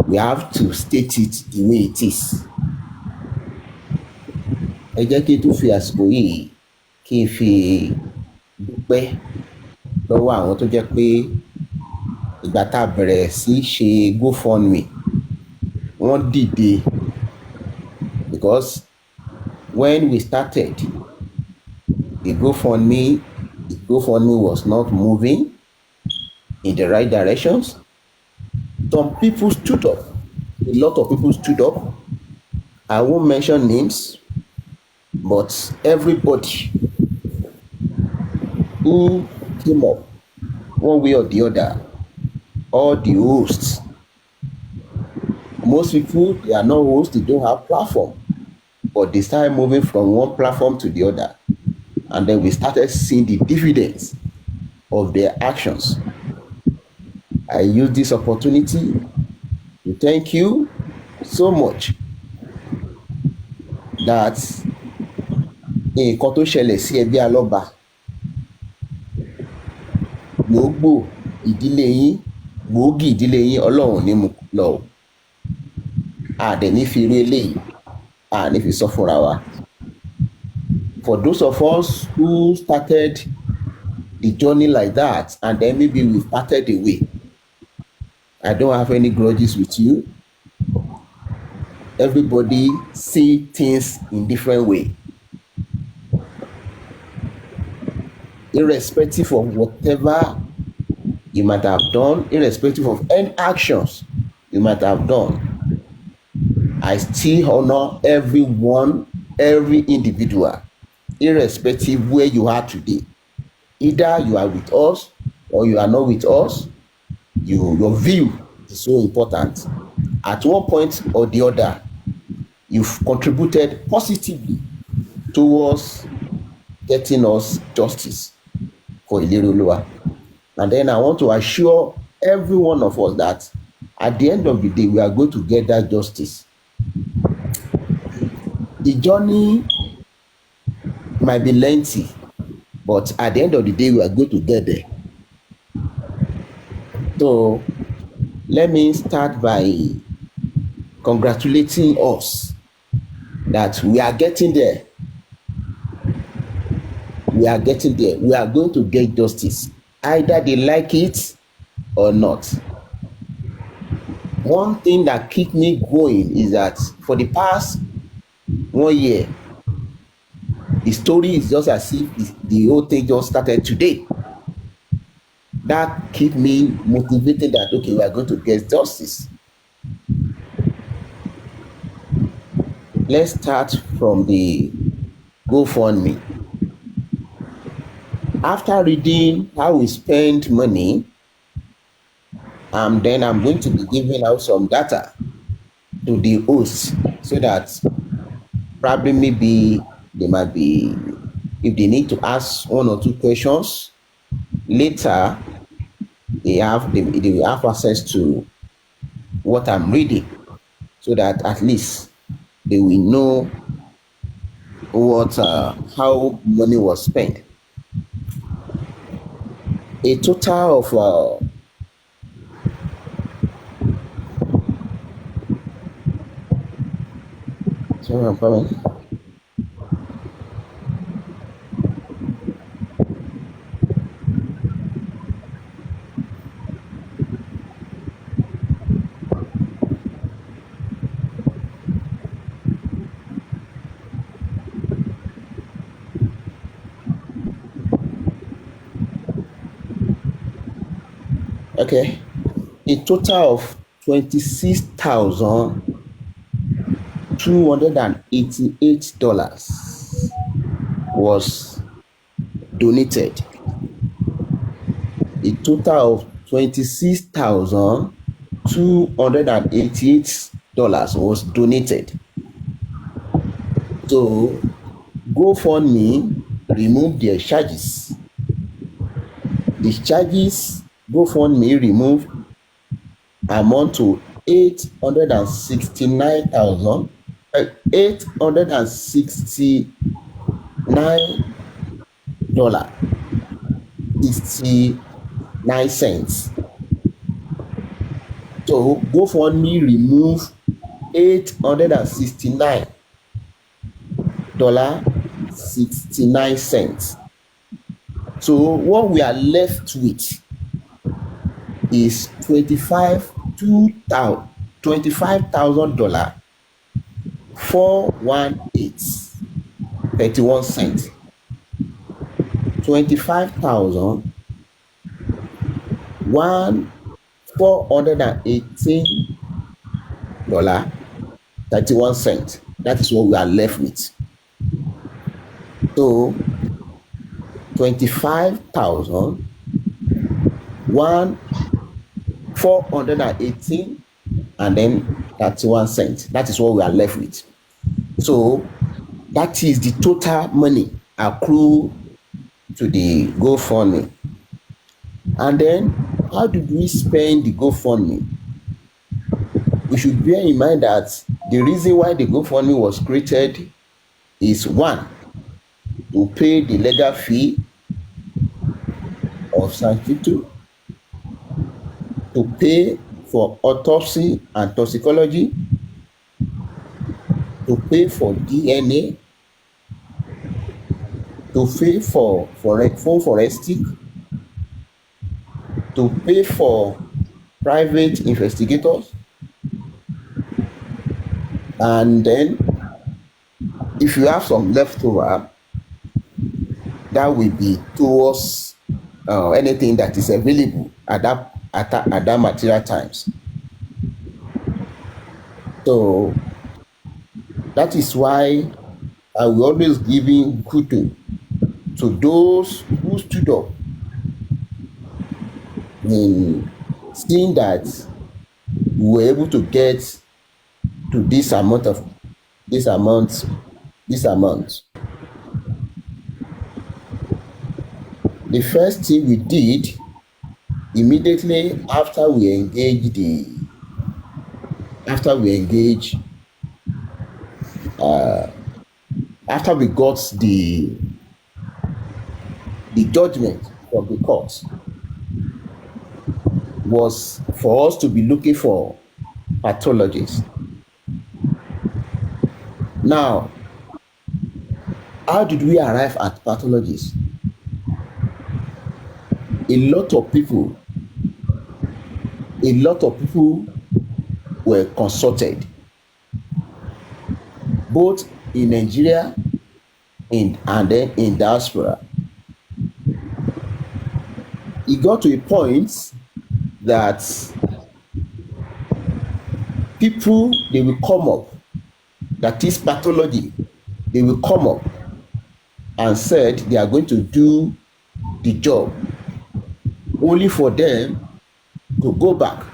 we have to state it the way it is. Ẹ jẹ́ kí n tún fi àsìkò yìí kí n fi dúpẹ́ lọ́wọ́ àwọn tó jẹ́ pé ìgbà tá a bẹ̀rẹ̀ sí ṣe GoFundMe, wọ́n dìde, because when we started the GoFundMe was not moving in the right directions. Some people stood up, a lot of people stood up. I won't mention names, but everybody who came up one way or the other, all the hosts, most people, they are not hosts, they don't have platform, but they started moving from one platform to the other, and then we started seeing the dividends of their actions. I use this opportunity to thank you so much that nǹkan tó ṣẹlẹ̀ sí ẹbí Aloba, gbòógì ìdílé yín, Ọlọ́run ní mú lọ. A dẹ̀ ní fi rí eléyìí, a ní fi sọ fúnra wa. For those of us who started the journey like that, and then maybe we parted away, I don't have any grudges with you. Everybody see things in different way. Irrespective of whatever you might have done, irrespective of any actions you might have done, I still honor everyone, every individual, irrespective where you are today. Either you are with us or you are not with us, your view is so important. At one point or the other, you've contributed positively towards getting us justice for Ilerioluwa. And then I want to assure every one of us that at the end of the day, we are going to get that justice. The journey might be lengthy, but at the end of the day, we are going to get there. So let me start by congratulating us that we are getting there. We are getting there. We are going to get justice, either they like it or not. One thing that keep me going is that for the past 1 year, the story is just as if the whole thing just started today. That keep me motivated that, okay, we are going to get justice. Let's start from the GoFundMe. After reading how we spend money, then I'm going to be giving out some data to the hosts so that probably maybe they might be, if they need to ask 1 or 2 questions later, they will have access to what I'm reading, so that at least they will know how money was spent. A total of sorry, I'm coming. Okay, a total of $26,288 was donated. A total of $26,288 was donated. So GoFundMe removed their charges. The charges GoFundMe removed amount to $869. $869.69. So GoFundMe removed $869.69. So what we are left with is $25,000 $418.31. $25,418.31. That is what we are left with. So 25,418 and then 31 cents. That is what we are left with. So that is the total money accrued to the GoFundMe. And then how did we spend the GoFundMe? We should bear in mind that the reason why the GoFundMe was created is 1, to pay the legal fee of Sanchitu, to pay for autopsy and toxicology, to pay for DNA, to pay for forensic, to pay for private investigators, and then if you have some leftover, that will be towards anything that is available at that material times. So that is why I will always giving kudos to those who stood up in seeing that we were able to get to this amount. The first thing we did immediately after we engage after we got the judgment from the court, was for us to be looking for pathologists. Now, how did we arrive at pathologists? A lot of people were consulted, both in Nigeria and then in diaspora. It got to a point that people, they will come up, that is pathology, they will come up and said they are going to do the job, only for them to go back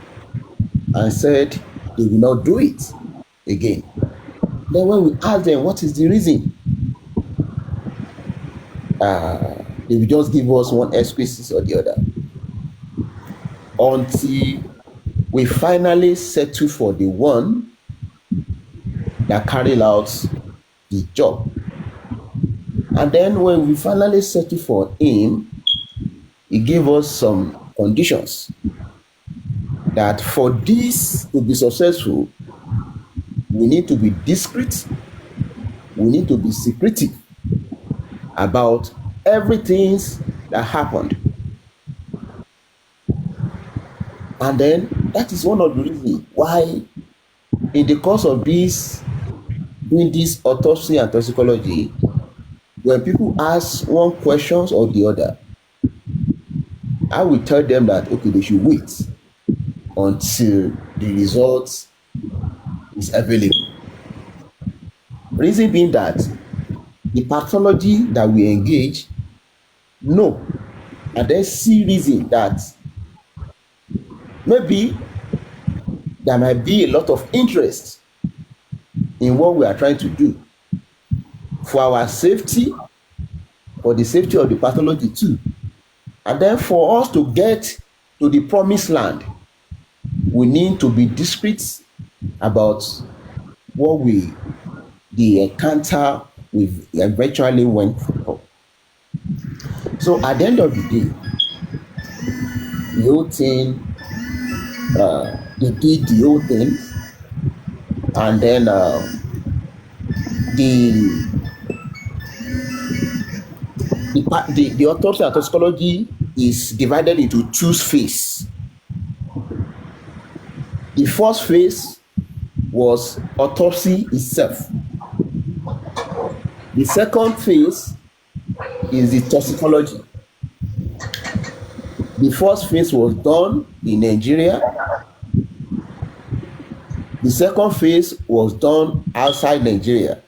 and said they will not do it again. Then when we ask them what is the reason, they will just give us one excuse or the other, until we finally settle for the one that carried out the job. And then when we finally settle for him, he gave us some conditions that for this to be successful, we need to be discreet, we need to be secretive about everything that happened. And then that is one of the reasons why in the course of this, doing this autopsy and toxicology, when people ask one question or the other, I will tell them that okay, they should wait until the result is available. Reason being that the pathology that we engage, no, and then see reason that maybe there might be a lot of interest in what we are trying to do for our safety, for the safety of the pathology too. And then for us to get to the promised land, we need to be discreet about what the encounter we eventually went through. So at the end of the day, the whole thing, he did the whole thing, and then the autopsy and toxicology is divided into two phases. The first phase was autopsy itself. The second phase is the toxicology. The first phase was done in Nigeria. The second phase was done outside Nigeria.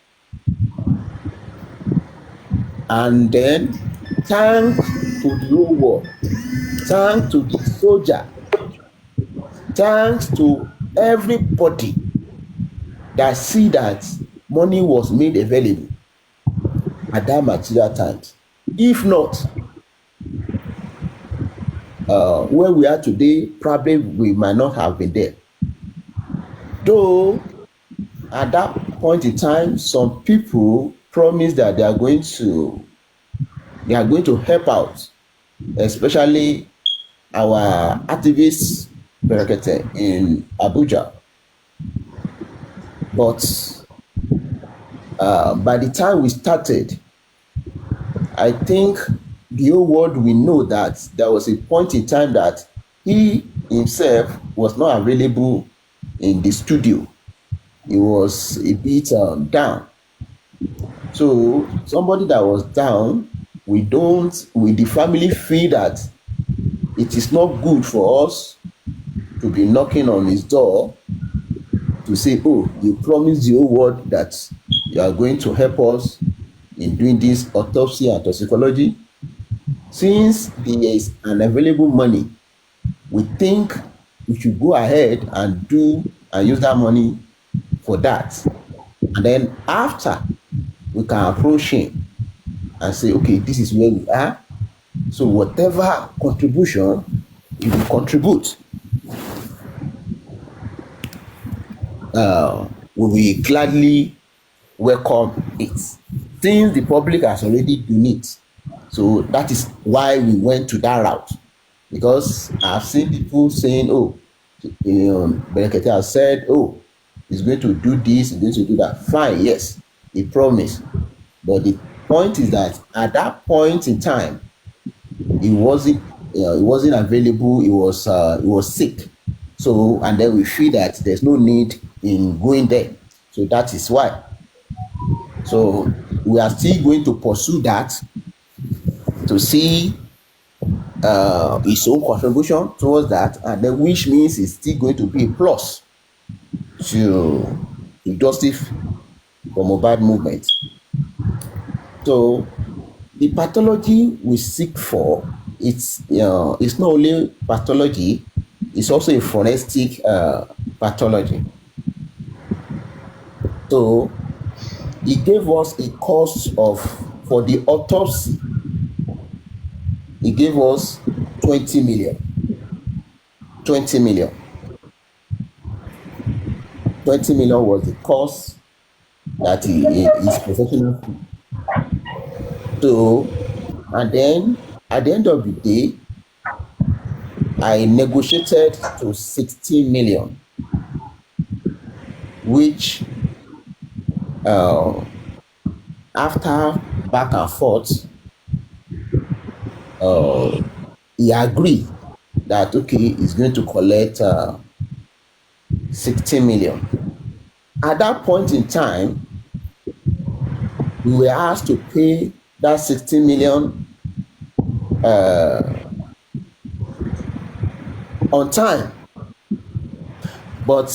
And then, thanks to the whole world, thanks to the soldier, thanks to everybody that see that money was made available at that material times. If not, where we are today, probably we might not have been there. Though at that point in time, some people promised that they are going to help out, especially our activists in Abuja. But by the time we started, I think the whole world will know that there was a point in time that he himself was not available in the studio. He was a bit down. So somebody that was down, the family feel that it is not good for us to be knocking on his door to say, oh, you promised the whole world that you are going to help us in doing this autopsy and toxicology. Since there is unavailable money, we think we should go ahead and use that money for that. And then after, we can approach him and say, okay, this is where we are. So whatever contribution you will contribute. We will gladly welcome it. Since the public has already done it, so that is why we went to that route. Because I've seen people saying, oh, Berekete has said, oh, he's going to do this, he's going to do that. Fine, yes, he promised. But the point is that at that point in time, he wasn't available. He was sick. So, and then we feel that there's no need in going there. So that is why. So we are still going to pursue that to see his own contribution towards that, and then which means it's still going to be a plus to justice for Mohbad movement. So the pathology we seek for, it's not only pathology, it's also a forensic pathology. So he gave us a cost for the autopsy, he gave us 20 million. 20 million. 20 million was the cost that is professional fee. So, and then at the end of the day, I negotiated to 16 million, which after back and forth, he agreed that okay, he's going to collect 16 million. At that point in time, we were asked to pay that 16 million on time. But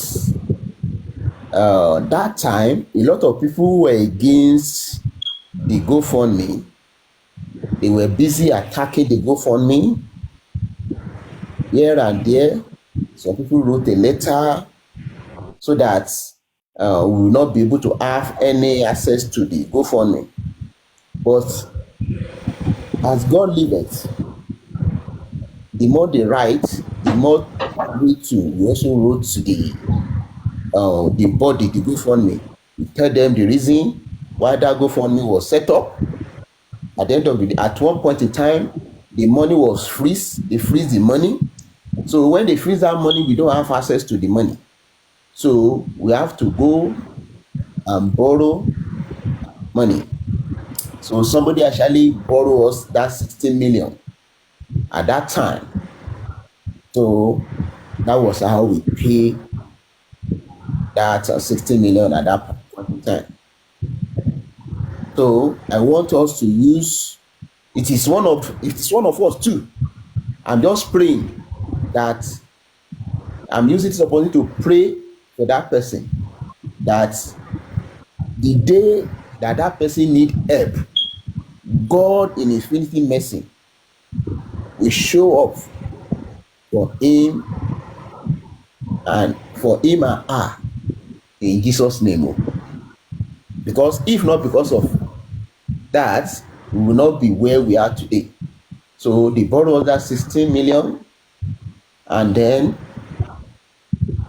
that time, a lot of people were against the GoFundMe. They were busy attacking the GoFundMe here and there. Some people wrote a letter so that we will not be able to have any access to the GoFundMe. But as God liveth, the more they write, the more we also wrote to the body, the GoFundMe. We tell them the reason why that GoFundMe was set up. At the end of the day, at one point in time, the money was freeze. They freeze the money. So when they freeze that money, we don't have access to the money. So we have to go and borrow money. So somebody actually borrowed us that 16 million at that time. So that was how we pay that 16 million at that point in time. So I want us to use, it is one of us too. I'm just praying that I'm using this opportunity to pray for that person, that the day that that person need help, God in infinity mercy will show up for him and her in Jesus' name. Because if not because of that, we will not be where we are today. So they borrowed that 16 million, and then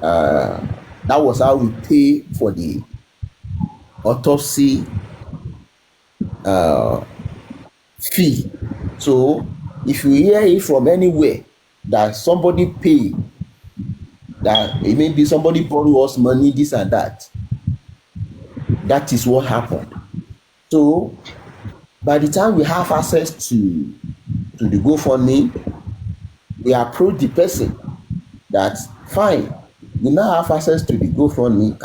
that was how we pay for the autopsy fee. So if you hear it from anywhere that somebody paid, that it may be somebody borrow us money, this and that, that is what happened. So by the time we have access to the GoFundMe, we approach the person that fine, we now have access to the GoFundMe,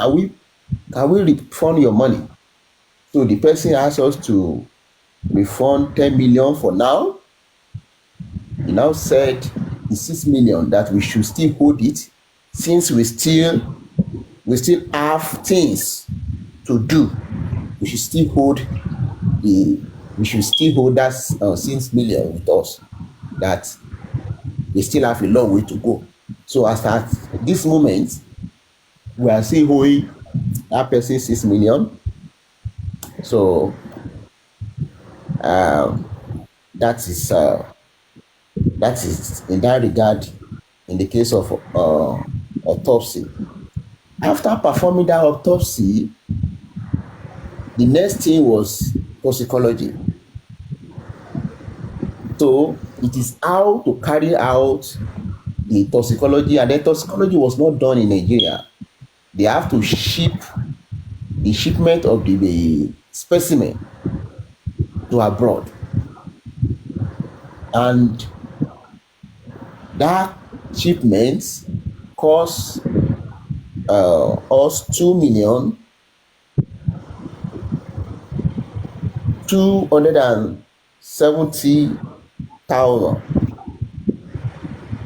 can we refund your money? So the person asked us to refund 10 million for now. He now said the 6 million that we should still hold it, since we still have things to do. We should still hold that 6 million with us, that we still have a long way to go. So as at this moment, we are still holding that person 6 million. So that is in that regard in the case of autopsy. After performing that autopsy, the next thing was toxicology. So it is how to carry out the toxicology, and then toxicology was not done in Nigeria. They have to ship the shipment of the specimen to abroad, and that shipment cost us 2,270,000.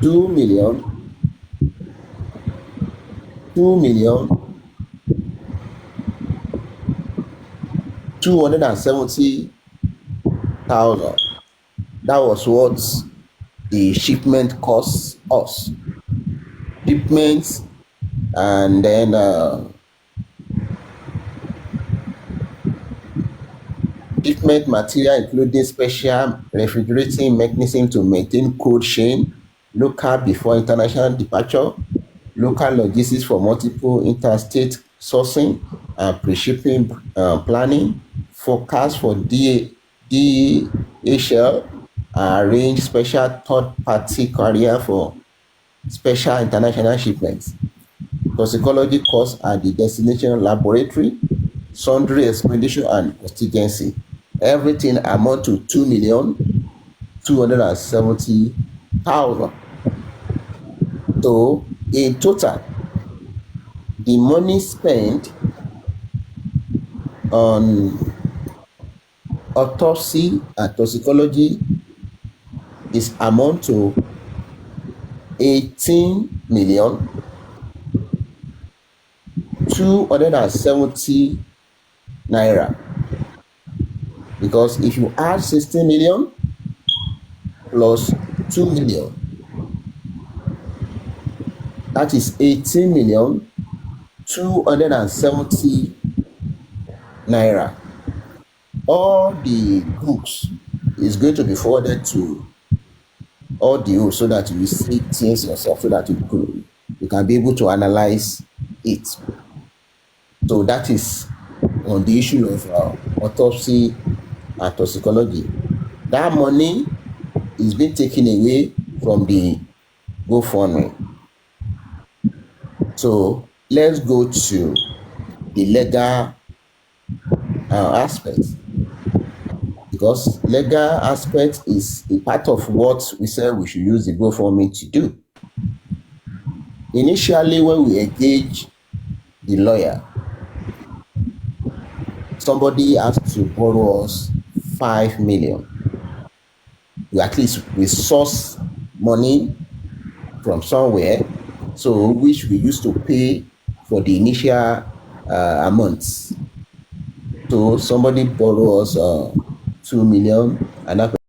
2,270,000. That was what the shipment cost us. Shipments, and then shipment material including special refrigerating mechanism to maintain cold chain, local before international departure, local logistics for multiple interstate sourcing and pre-shipping planning, forecast for DHL, arrange special third-party carrier for special international shipments. Toxicology costs at the destination laboratory, sundry expenditure and contingency. Everything amount to 2,270,000. So in total, the money spent on autopsy and toxicology is amount to 18,270,000 naira. Because if you add 60 million plus 2 million, that is 18,270,000 naira. All the books is going to be forwarded to audio so that you see things yourself, so that you can be able to analyze it. So that is on the issue of autopsy and toxicology. That money is being taken away from the GoFundMe. So let's go to the legal aspect, because legal aspect is a part of what we said we should use the GoFundMe to do. Initially, when we engage the lawyer, somebody has to borrow us 5 million. At least we source money from somewhere, so which we used to pay for the initial amounts. So somebody borrows 2 million, and that